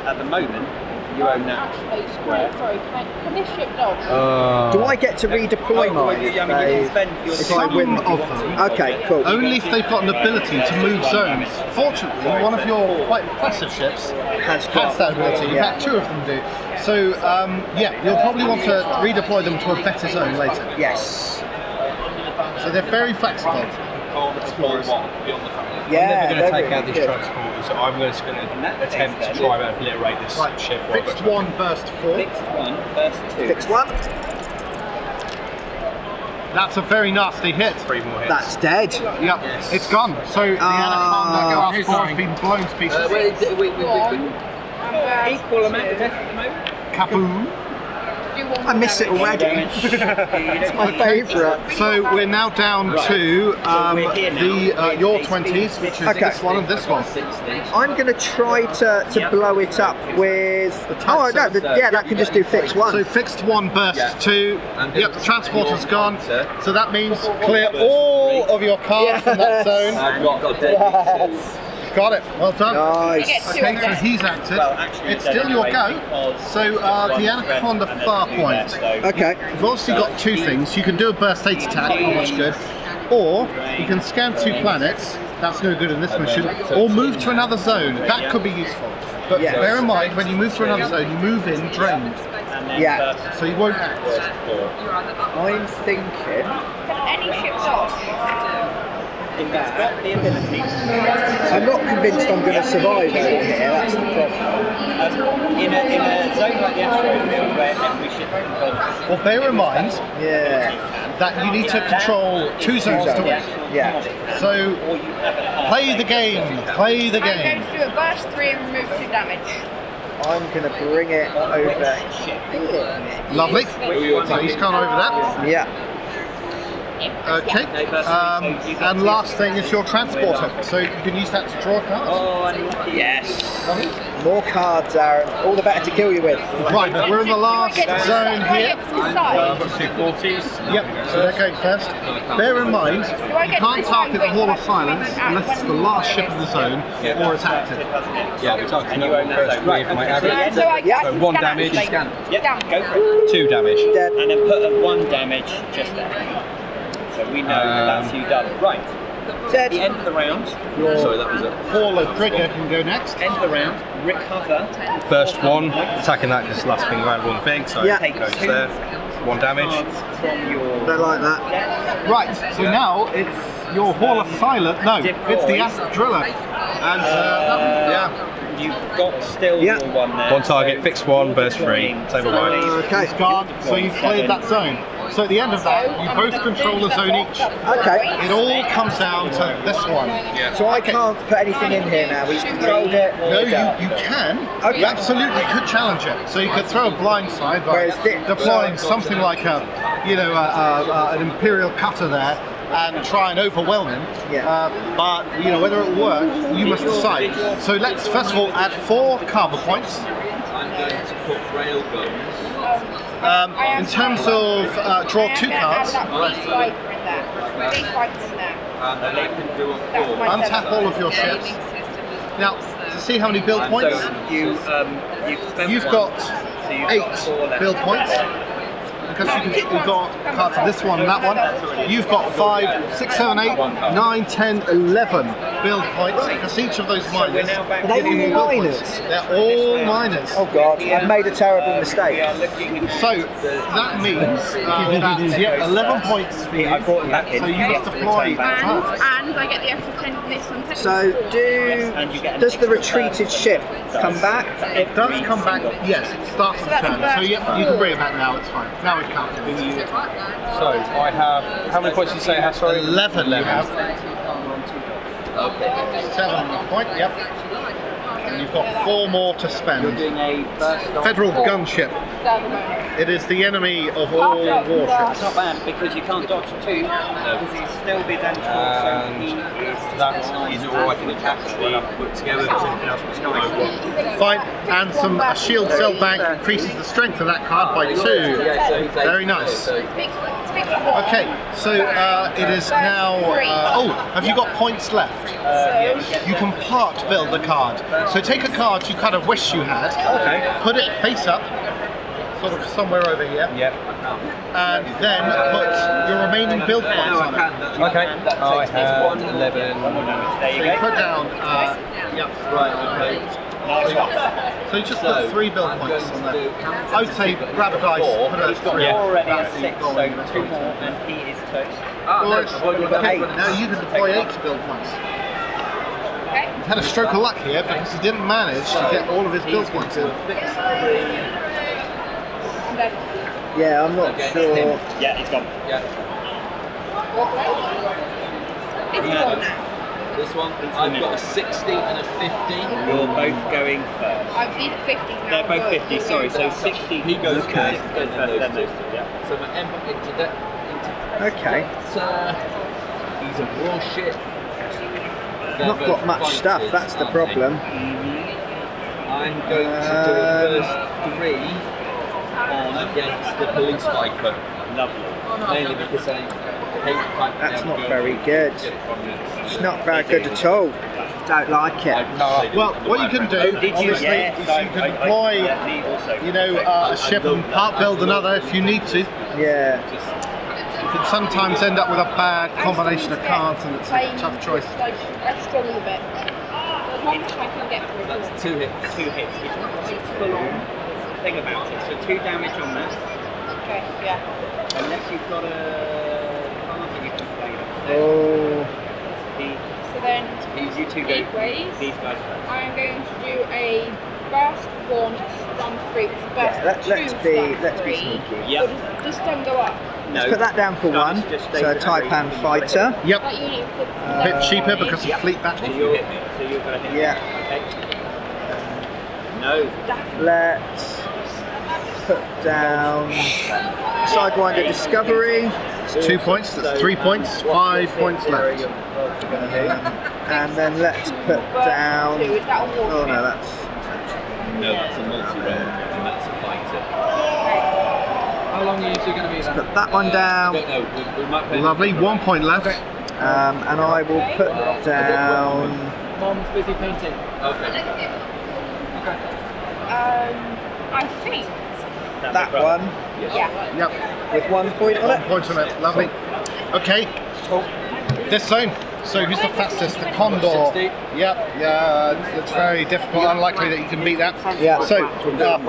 at the moment, you own that square. Sorry, can this ship dodge? Do I get to redeploy mine you can spend your if I win? Some of them. Okay, cool. Only if they've got an ability to move zones. Fortunately, one of your quite impressive ships has that ability. In fact, 2 of them do. So, yeah, you'll probably want to redeploy them to a better zone later. Yes. So they're very flexible. Explorers. Yeah. I'm never going to they're take really out these good. transporters, so I'm just going to attempt to try and obliterate this Right, ship. fixed 1, burst 4. Fixed 1, first 2. Fix one. That's a very nasty hit. 3 more hits. That's dead. Yep, it's gone. So the Anaconda Class 4 has been blown to pieces. Equal amount of death at the moment. Kaboom. I miss it already. It's my favourite. So we're now down to your 20s, which is this one and this one. I'm going to try to blow it up with. Oh no, that can just do fix one. So fixed 1, burst 2. Yep, the transporter's gone. So that means clear all of your cards from that zone. I've got deadly 2. Got it. Well done. Nice. Okay, so he's acted. It's still your go. So the Anaconda far point. Okay. You've obviously got 2 things. You can do a burst 8 attack, not much good. Or you can scan 2 planets. That's no good in this mission. Or move to another zone. That could be useful. But bear in mind, when you move to another zone, you move in drained. Yeah. So you won't act. I'm thinking. Can any ship dodge? If it's got the ability, I'm not convinced I'm going to survive over here. That's the problem. in a zone like the asteroid field where every ship can dodge, Well, bear in mind Yeah. that you need to control 2 zones to win. Yeah. So or you have it half. play the game. Play the I'm going game. to do a burst 3 and remove 2 damage. I'm going to bring it over here. Lovely. So he's gone over that. Yeah. Okay. And last thing is your transporter. So you can use that to draw a card. Oh, unlucky. Yes. More cards, Aaron. All the better to kill you with. Right, we're in the last zone here. I've got 2 40s. Yep, so they're going first. Bear in mind, you can't target the Hall of Silence unless it's the last ship in the zone or it's active. Yeah, we're talking about first wave of my average. So I Yeah. can So 1 scan damage. like, Yep, down. go for it. 2 damage. Dead. And then put a 1 damage just there. So we know that's you done. Right. Dead. The end of the round. Sorry, that was it. Hall of Trigger can go next. End of the round. Recover. Burst 1, attacking that because last thing around 1 thing, so Yeah. it goes there. 1 damage. From your Don't like that. Right, so now it's your Hall of Silence. No, it's the Acid Driller. And yeah. You've got still Yeah. your one there. 1 target, fix 1, burst 3, save a mind. Okay. It's gone, so you've cleared that zone. So at the end of that, you both control a zone each. Okay. It all comes down to this one. So I can't put anything in here now. We've controlled it. No, you can. Okay. You absolutely could challenge it. So you could throw a blindside by Whereas deploying something like an Imperial Cutter there and try and overwhelm him. Yeah. But whether it will work, you must decide. So let's first of all add 4 karma points. I'm going to put railguns. In terms of draw 2 cards, And they can do a 4. untap all of your ships. Now, to see how many build points, You've spent you've one, got so you've 8 got 4 left. build points. Because you've got cards of this one and that one, you've got 5, 6, 7, 8, 9, 10, 11 build points. Because each of those miners Are they give you all build miners? points. They're all miners. Oh God, I've made a terrible mistake. So that means that 11 points for you. I brought them back in. So you must deploy cards. And I get the extra 10 from this one. So does the retreated ship come back? It does come back, yes, it starts the turn. So yeah, you can bring it back now, it's fine. Now it's counted. So I have, how many points did you say I have, sorry? 11 you have. 7 point, yep. And you've got 4 more to spend. Federal gunship. It is the enemy of all That's warships. not bad because you can't dodge 2 because he's still be then so he is That is all I can actually put together, there's anything else that's not over. Fine, and some shield cell bank increases the strength of that card by 2. Very nice. Okay, so it is now. Have you got points left? You can part build a card. So take a card you kind of wish you had, put it face up, sort of somewhere over here, Yep. and then put your remaining build points on it. Okay. I have 11. there So you you go. put down, so you just put 3 build points on there. I would say grab a dice, put it at 3. You're already at That's 6, the so goal. 2 more and he is toast. Okay, now you can deploy 8 build points. He's had a stroke of luck here because he didn't manage to get all of his build points in. Yeah, I'm not sure. Yeah, he's gone. This one, I've got a 60 and a 50. You're both going first. I need 50 now. They're both 50, sorry, so 60. He goes first, then then those those two. two, yeah. So my M into that. Okay. He's a warship. Not got much stuff, that's the problem. I'm going to do a first 3 on against the police viper. Lovely. Mainly because I hate the fact That's that not I'm very going good. to get it from this. It's not very good at all. Don't like it. Well, what you can do, obviously, is you can deploy, a ship and part build another if you need to. Yeah. You can sometimes end up with a bad combination of cards and it's a tough choice. Like, I struggle a bit. As long as I can get through. That's 2 hits. 2 hits. It's full on thing about it. So 2 damage on that. Okay, yeah. Unless you've got a card that you can play upstairs. Oh. So then, You two go. ways. These guys first. I'm going to do a burst 1, stun 3. Burst Yeah, let's 2, be stun 3. sneaky. Yep. Does stun go up? No. Let's put that down for 1. So a Taipan fighter. Yep, Like you need to a bit cheaper because of fleet battle. So you're going to hit. Yeah. Okay. No. Let's put down Sidewinder Discovery. It's 2 points, that's 3 points, 5 points left. And then let's put down. 2, is that a war? Oh no, that's. No, that's a multi-roll and that's a fighter. How long are you two going to be there? Put that one down. I don't know, we might play. Lovely, 1 point left. And I will put down. Mom's busy painting. Okay. I think. That one Yeah. Yep, with 1 point on 1 it. point on it, lovely. Okay, this zone. So who's the fastest? The Condor. 60. Yep, yeah, it's very difficult, unlikely that you can beat that. Yeah. So,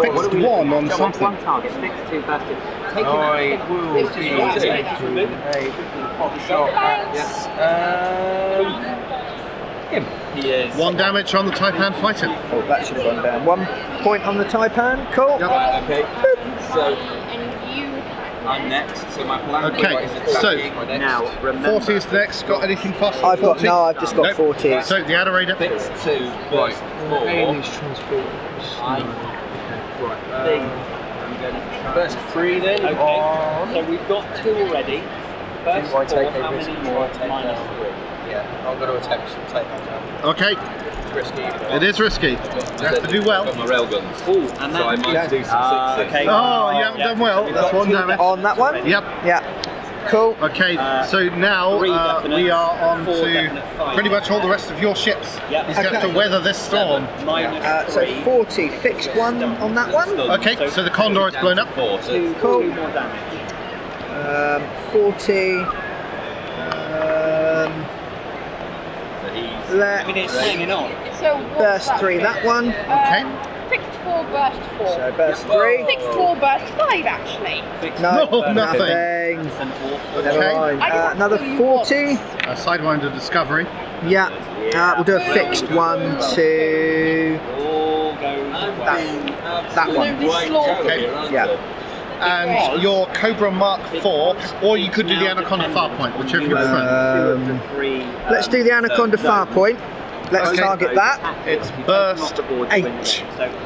fixed one on something. One target, fixed two first. Taking I will be taking a shot at him. He is. 1 damage on the Taipan fighter. Oh, that should have gone down. 1 point on the Taipan. Cool. Yep. Okay, so And you. I'm next, so my plan Okay, is so attacking my next. Now, remember. 40 is the next. Got anything fast? I've got I've just got Nope. 40. So the Adorator. Fix 2, Right. burst 4. I think I'm going to try. First 3 then. Okay, so we've got 2 already. First Do I take 4, a how risk? many Do more? I take Minus a- 3. Yeah, I'm going to attempt to take that down. Okay, It's risky. it is risky. You have to do well. Got my railguns. Oh, So and I that. might do some 6s. Okay. Oh, you haven't done well. We've That's got 1 2 damage. On that one? Yep. Yeah. Cool. Okay, so now 3 we definites, are on 4 to definite five. pretty much all the rest of your ships. Yep. He's going to have to weather this storm. Minus So 3. 40 fixed one on that one. Okay, so the Condor is blown up. 4, so 2 Cool. more damage. 40. he's. Let I mean, it's hanging on. So what's burst that 3 bit? that one. Okay. Fixed 4, burst 4. So burst 3. Fixed 4, burst 5 actually. No, No, nothing. It's an awful. Never Okay. mind. I just have to Another tell you 40. Sidewinder Discovery. Yeah. We'll do a fixed one to All goes that one. Okay. Yeah. And your Cobra Mark 4, or you could do the Anaconda Farpoint, whichever you prefer. Let's do the Anaconda Farpoint. Let's Okay. target that. It's burst 8.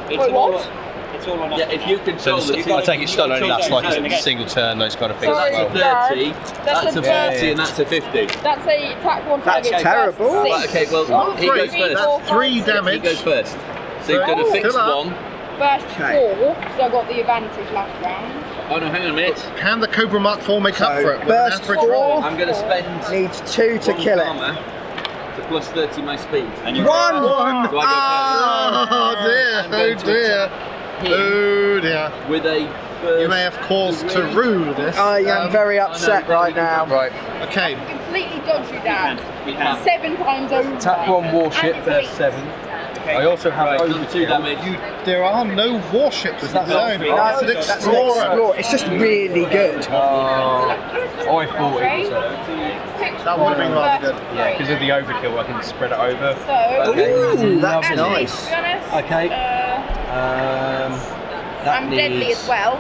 Wait, what? It's all on Yeah, if you control the I take it stun only lasts like a single turn, those kind of things So as that's well. a 30, that's a 40, and that's a 50. That's a attack 1 That's target. terrible. burst Right, 6. okay, well, One, he two, goes three, first. four, That's five, 3 six. He damage. goes first. So you've done a Oh, fixed still up. 1. Burst Okay. 4, so I got the advantage last round. Oh no, hang on a minute. Can the Cobra Mark 4 make up So, for it with an burst average 4. roll? I'm going to spend Needs 2 to 1 kill it. karma to plus 30 my speed. And you 1! Do I go Oh dear, I'm oh going to dear, oh dear. first with a burst? You may have cause to rue this. I am very upset right now. Right. Okay, Completely dodged you down. We can. 7 times over. Attack 1 warship, And there's it's 7. I also have Right, done 2 overkill. damage. there are no warships in the zone. three. No, That's an that's an explorer. explorer. It's just really good. I thought it was That would have been rather good. yeah, because of the overkill, I can spread it over. So, Ooh, that's actually, nice. to be honest, Okay. That I'm deadly needs as well.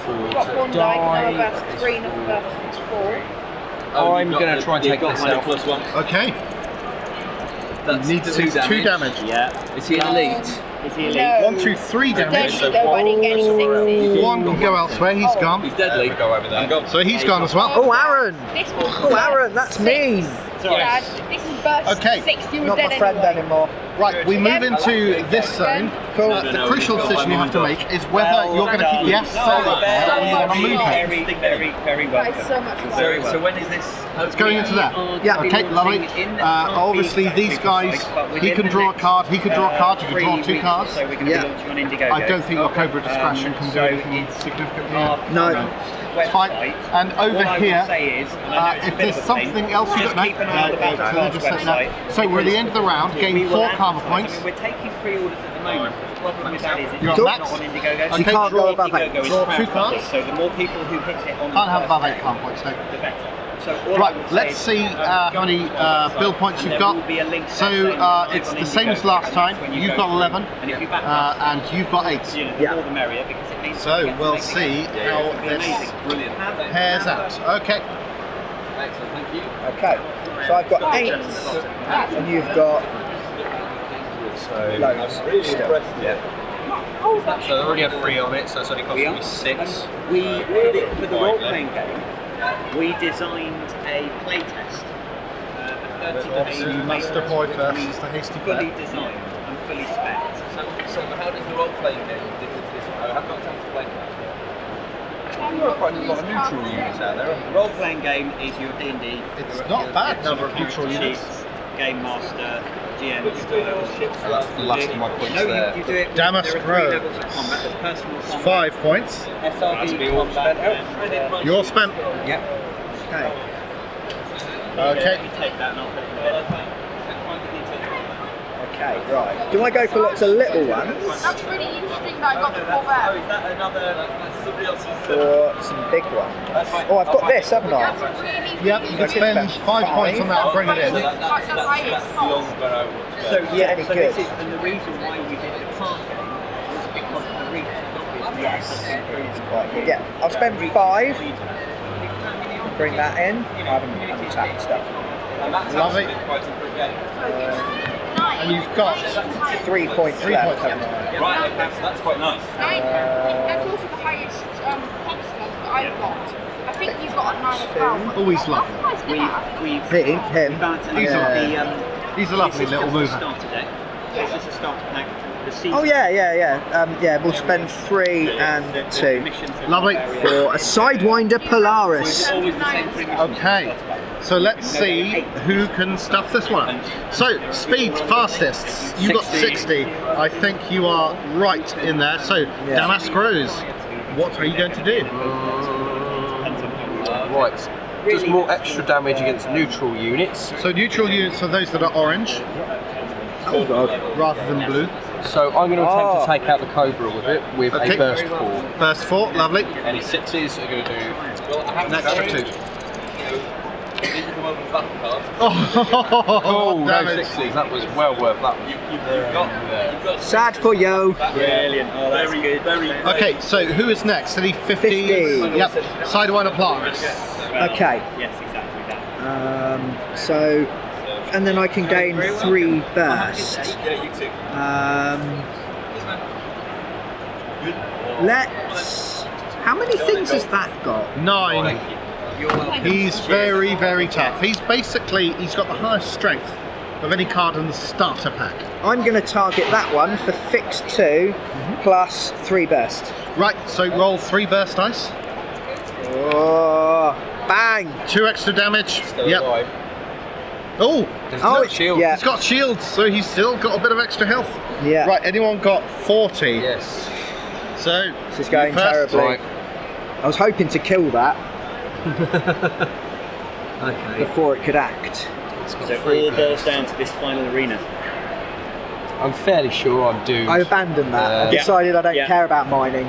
4 Got to 1 die, another die. burst 3, another burst 4. Oh, I'm you've got gonna the- try and you've take got this minus out. plus 1. Okay, That's needs 2 2 damage. Yeah. Is he elite? Is he elite? No. 1, 2, 3 damage. Deadly though, but I didn't get any 6s. 1 can go elsewhere, he's gone. He's deadly. we go over there. I'm gone. So he's gone as well. Oh, Aaron! This was Oh, Aaron, that's mean. Sorry. Dad, this is burst Okay. 6, you were Not dead my friend anyway. anymore. Right, we move into this zone. Cool. The crucial decision you have to make is whether you're going to keep the S No, solid or very, you want to move it. very That welcome. is so much fun. Very So when is this? It's going into that. Yeah. Okay, lovely. Obviously, these guys, he can draw a card, he can draw a card, you can draw 2 cards. So we're going to Yeah. be launching on Indiegogo. I don't think your Cobra Discretion can do so anything it's significantly. our No. It's fine. website. And over What I here, would say is, and I know it's a if bit there's of a pain, something else you just don't keep an eye on the know, Battle just set website. that. So we're at the end of the round, We gain will 4 add- karma I points. mean, we're taking pre-orders at the moment. The problem with that is it's You're not max. on Indiegogo. You can't go above Indiegogo 8. is Draw 2 crowdfunding, cards. So the more people who hit it on the Can't have first above 8 day, karma points, no. the better. So all I Right, would say let's is, see how go many to the website, build points and you've there got. will be a link So there saying live it's on the same as Indiegogo last time. when you You've go got through. 11, And if you back us, and you've got 8. you know, the Yeah. more the merrier, because it means So we get to we'll make see it. how It'll be this amazing. Brilliant. pairs out. Okay. Excellent, thank you. Okay. So I've got 8, and you've got loads still. Yeah. So I already have 3 on it, so it's only costing me 6. For the role-playing game, we designed a playtest. A 30-day Obviously, Master Boy first is the hasty fully player. designed and fully spec. So how does the role-playing game differ to this one? I have not time to play that. You've got quite a lot of neutral units out there, haven't The role-playing game is your D&D. It's your- not your bad, number of neutral character units. sheets, Game Master, GM style. So that's the last of my points No, there. you do it. Damask there are 3 Grove. levels of combat. There's personal It's combat, 5 points. SRD me all combat, spent out. and You're spent. Yep. Okay. Okay. Take that and I'll put it there. Okay, right. Do I go for lots of little ones That's really interesting that I got the Corvette. Is that another somebody else's? or some big ones? Oh, I've got this, haven't I? That's a really, Yep, you can spend 5 points on that and bring it in. like the highest cost. So Yeah, any so good. this is, and the reason why we did the card game was because of the reach. Yes, it's quite good. Yeah, I'll spend 5. Bring that in. I haven't tapped stuff. Lovely. And you've got 3 points 3 left. points haven't left. I? Right, that's quite nice. That's also the highest cost that I've got. I think you've got a 9 as well. Always lovely. We've Him. He's Yeah. He's a lovely little mover. starter deck. This is a starter pack. The season Oh yeah. Yeah, we'll spend 3 and 2 Lovely. for a Sidewinder Polaris. always the same thing. Okay, so let's see who can stuff this one. So, speed fastest. You got 60. I think you are right in there. So, Damask Rose, what are you going to do? Right. Just more extra damage against neutral units. So, neutral units are those that are orange Oh god. rather than blue. So I'm going to attempt to take out the Cobra with it with Okay. a burst 4. Burst 4, lovely. Any 6s are going to do An extra 2. Oh, no damage. 6s. That was well worth that one. Sad for you. Brilliant. Oh, that's good. Very Okay, so who is next? Any 50s? 50s. Yep, Sidewinder Polaris. Okay. Yes, exactly that. So, and then I can gain 3 burst. Let's. How many things has that got? 9. He's very, very tough. He's got the highest strength of any card in the starter pack. I'm going to target that one for fixed 2 plus 3 burst. Right, so roll 3 burst dice. Oh, bang! 2 extra damage. Yep. Oh, There's no shield. yeah. he's got shields, so he's still got a bit of extra health. Yeah. Right, anyone got 40? Yes. So, This is going you first. terribly. Right. I was hoping to kill that Okay. before it could act. It's got So it 3 all boils burst. down to this final arena. I'm fairly sure I'm doomed. I abandoned that. I Yeah. decided I don't Yeah. care about mining.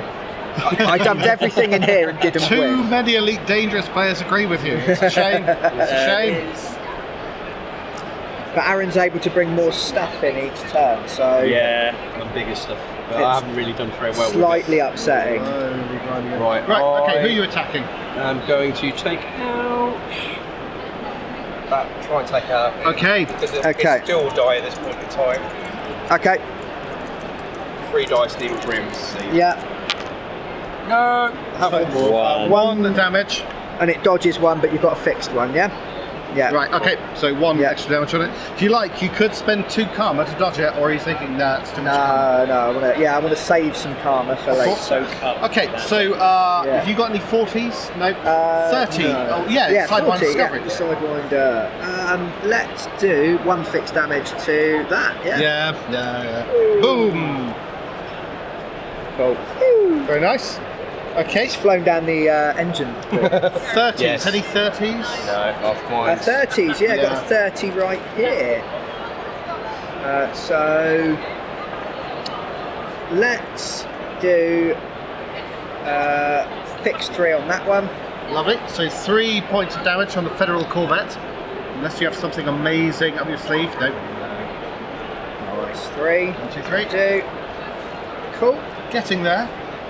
I dumped everything in here and didn't Too win. many Elite Dangerous players agree with you. It's a shame. It's a shame. But Aaron's able to bring more stuff in each turn, so Yeah. The bigger stuff. But It's I haven't really done very well slightly upsetting. with it. Right. Right, okay, who are you attacking? I'm going to take out that. Try and take out. Okay. Because Okay. it's still die at this point in time. Okay, 3 dice needle brims. yeah, No. One damage. and it dodges 1, but you've got a fixed one, yeah? Yeah. Right, okay, so 1 Yeah. extra damage on it. If you like, you could spend 2 karma to dodge it, or are you thinking, nah, it's too much karma? No, I want to save some karma for later. Soak up. Okay, so Yeah. have you got any 40s? No. 30. No. Oh, yeah, Sidewinder 40, Discovery. yeah, Sidewinder. Let's do 1 fixed damage to that, yeah? Yeah. Boom. Cool. Very nice. Okay, It's flown down the engine. 30s. Yes. Any 30s? No, off mine. 30s, yeah, got Yeah. a 30 right here. So let's do fixed 3 on that one. Lovely. So 3 points of damage on the Federal Corvette. Unless you have something amazing up your sleeve. No. Nice. 3, 1, 2, 3. 2. Cool. Getting there.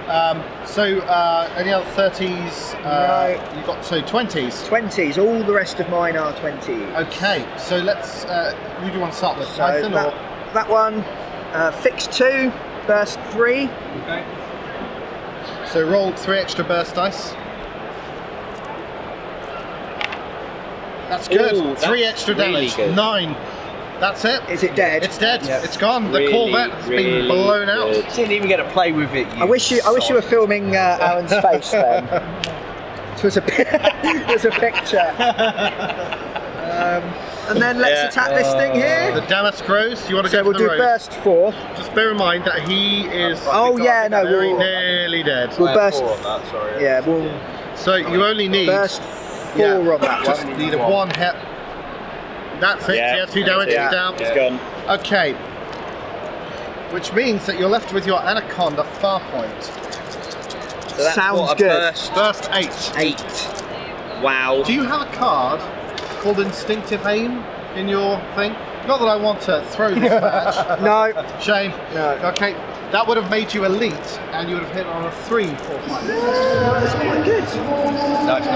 Any other 30s? No. You've got 20s. 20s. All the rest of mine are 20s. Okay, so let's. Who do you want to start with? So Python or? that one, fixed 2, burst 3. Okay. So roll 3 extra burst dice. That's good. Ooh, 3 that's extra really damage. good. 9. That's it. Is it dead? It's dead. Yeah. It's gone. The Really, Corvette has been really blown out. good. Didn't even get to play with it. I wish you were filming Aaron's face then. It was a picture. And then let's attack this thing The here. Damask Rose. You want to So go we'll for the do Rose? burst 4. Just bear in mind that he is Oh yeah, no, very we'll, nearly dead. we'll burst. 4 on that, sorry. Yeah, we'll So you only need burst 4 on that just one. need a 1 hit That's it. Yeah, Yeah, 2 damage that's it. down. It's gone. Okay. Which means that you're left with your Anaconda Farpoint. So that's Sounds what, a good. First 8. 8. Wow. Do you have a card called Instinctive Aim in your thing? Not that I want to throw this match. No. Shane? No. Okay. That would have made you elite, and you would have hit on a 3 4 5. That's quite good. No, it's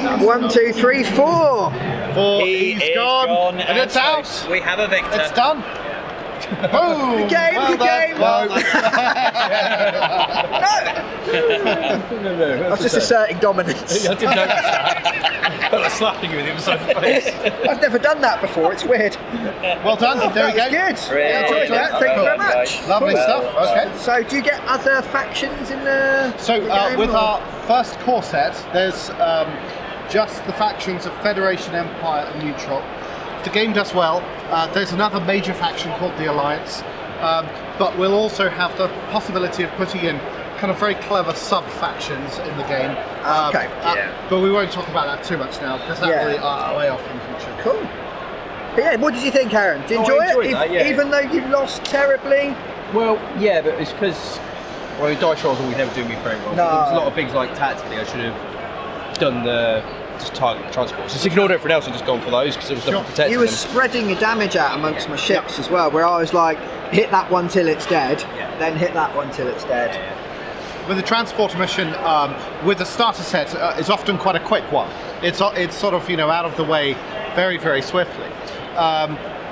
not. 1, 2, 3, 4. 4. He He's is gone. And it's out. close. We have a victor. It's done. Boom. Good game, Well good done. game. Well I was just asserting dominance. I didn't notice that. I felt like slapping you with the other side of the face. I've never done that before. It's weird. Well done. There we go. That was good. Really I enjoyed that. well Thank you very done, much. guys. Lovely Cool. stuff. Okay. So, do you get other factions in the? So the game, with or? our first core set, there's just the factions of Federation, Empire, and Neutral. If the game does well, there's another major faction called the Alliance, but we'll also have the possibility of putting in kind of very clever sub-factions in the game. Okay. But we won't talk about that too much now, because that Yeah. really are way off in the future. Cool. But yeah, what did you think, Aaron? Did you Oh, enjoy I enjoyed it? that, yeah. Even though you lost terribly? Well, yeah, but it's because dice rolls always never do me very well. No. There's a lot of things like tactically I should have done the just target transport. So just ignored everything else and just gone for those because there was nothing protecting You were them. spreading your damage out amongst my ships as well, where I was like, hit that one till it's dead, then hit that one till it's dead. With the transporter mission, with the starter set, it's often quite a quick one. It's sort of out of the way very, very swiftly.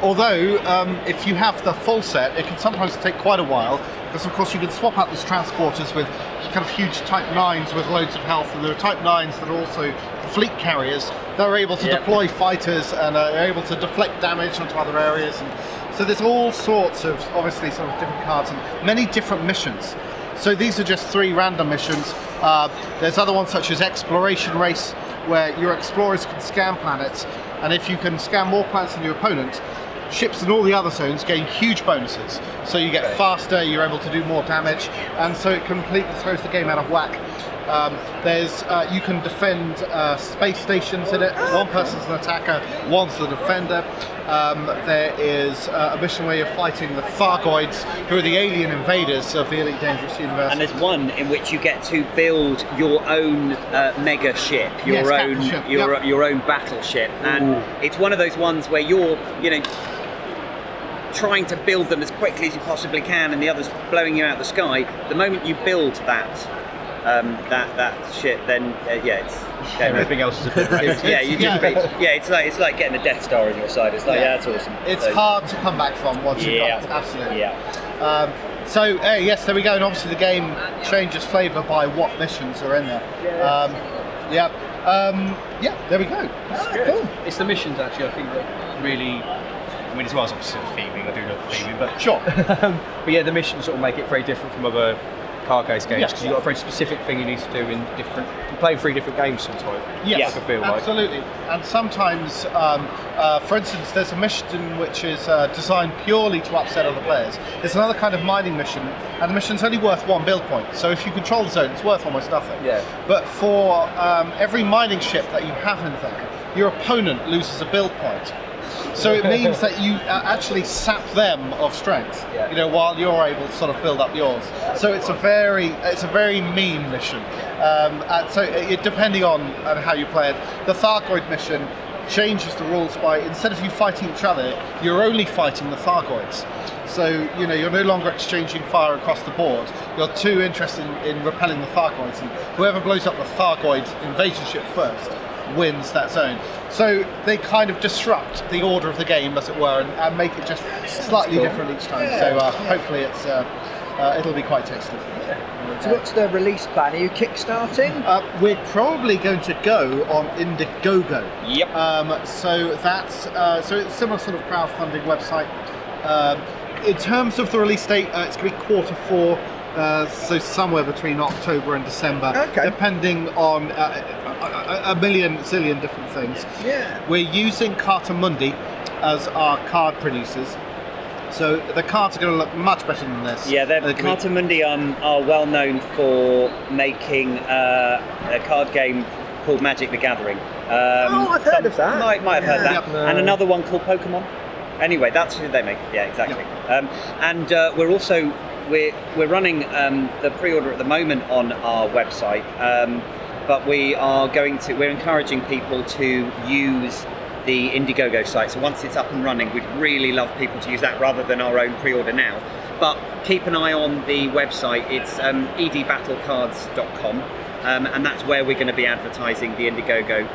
Although, if you have the full set, it can sometimes take quite a while, because of course you can swap out these transporters with kind of huge Type 9s with loads of health, and there are Type 9s that are also fleet carriers that are able to deploy fighters and are able to deflect damage onto other areas. And so there's all sorts of, obviously, sort of different cards and many different missions. So these are just 3 random missions. There's other ones such as Exploration Race, where your explorers can scan planets, and if you can scan more planets than your opponent, ships in all the other zones gain huge bonuses. So you get faster, you're able to do more damage, and so it completely throws the game out of whack. You can defend space stations in it. One person's an attacker, one's the defender. There is a mission where you're fighting the Thargoids, who are the alien invaders of the Elite Dangerous universe. And there's one in which you get to build your own mega ship, your own battleship, and it's one of those ones where you're trying to build them as quickly as you possibly can, and the other's blowing you out the sky. The moment you build that ship, then it's Everything else is a bit it's like getting a Death Star on your side. It's like that's awesome. It's hard to come back from once you've got it. Absolutely. Yes, there we go. And obviously the game changes flavour by what missions are in there. There we go. Cool. It's the missions actually I think that really. I mean, as well as obviously theming, I do love the theming, but sure. But yeah, the missions sort of make it very different from other card games because you've got a very specific thing you need to do in different. You're playing 3 different games sometimes. Yes, I feel absolutely. And sometimes, for instance, there's a mission which is designed purely to upset other players. There's another kind of mining mission, and the mission's only worth 1 build point. So if you control the zone, it's worth almost nothing. Yeah. But for every mining ship that you have in there, your opponent loses a build point. So it means that you actually sap them of strength, while you're able to sort of build up yours. So it's a very mean mission. Depending on how you play it, the Thargoid mission changes the rules by, instead of you fighting each other, you're only fighting the Thargoids. So you're no longer exchanging fire across the board. You're too interested in repelling the Thargoids, and whoever blows up the Thargoid invasion ship first wins that zone. So they kind of disrupt the order of the game, as it were, and make it just slightly different each time. So hopefully it'll be quite tasty. So what's the release plan? Are you kickstarting? We're probably going to go on Indiegogo. Yep. So that's it's a similar sort of crowdfunding website. In terms of the release date, it's going to be Q4. So somewhere between October and December, depending on a zillion different things. Yeah. We're using Carta Mundi as our card producers. So the cards are going to look much better than this. Yeah, Carta Mundi are well known for making a card game called Magic the Gathering. I've heard of that. Might have heard that. Yeah. And another one called Pokemon. Anyway, that's who they make. Yeah, exactly. And we're also we're running the pre-order at the moment on our website, but we're encouraging people to use the Indiegogo site. So once it's up and running, we'd really love people to use that rather than our own pre-order now. But keep an eye on the website. It's edbattlecards.com, and that's where we're going to be advertising the Indiegogo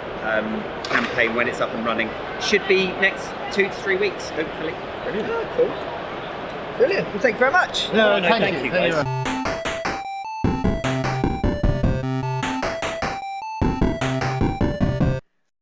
campaign when it's up and running. Should be next 2 to 3 weeks, hopefully. Brilliant. Cool. Brilliant. Well, thank you very much. No, No, thank thank you. you, Thank guys. you.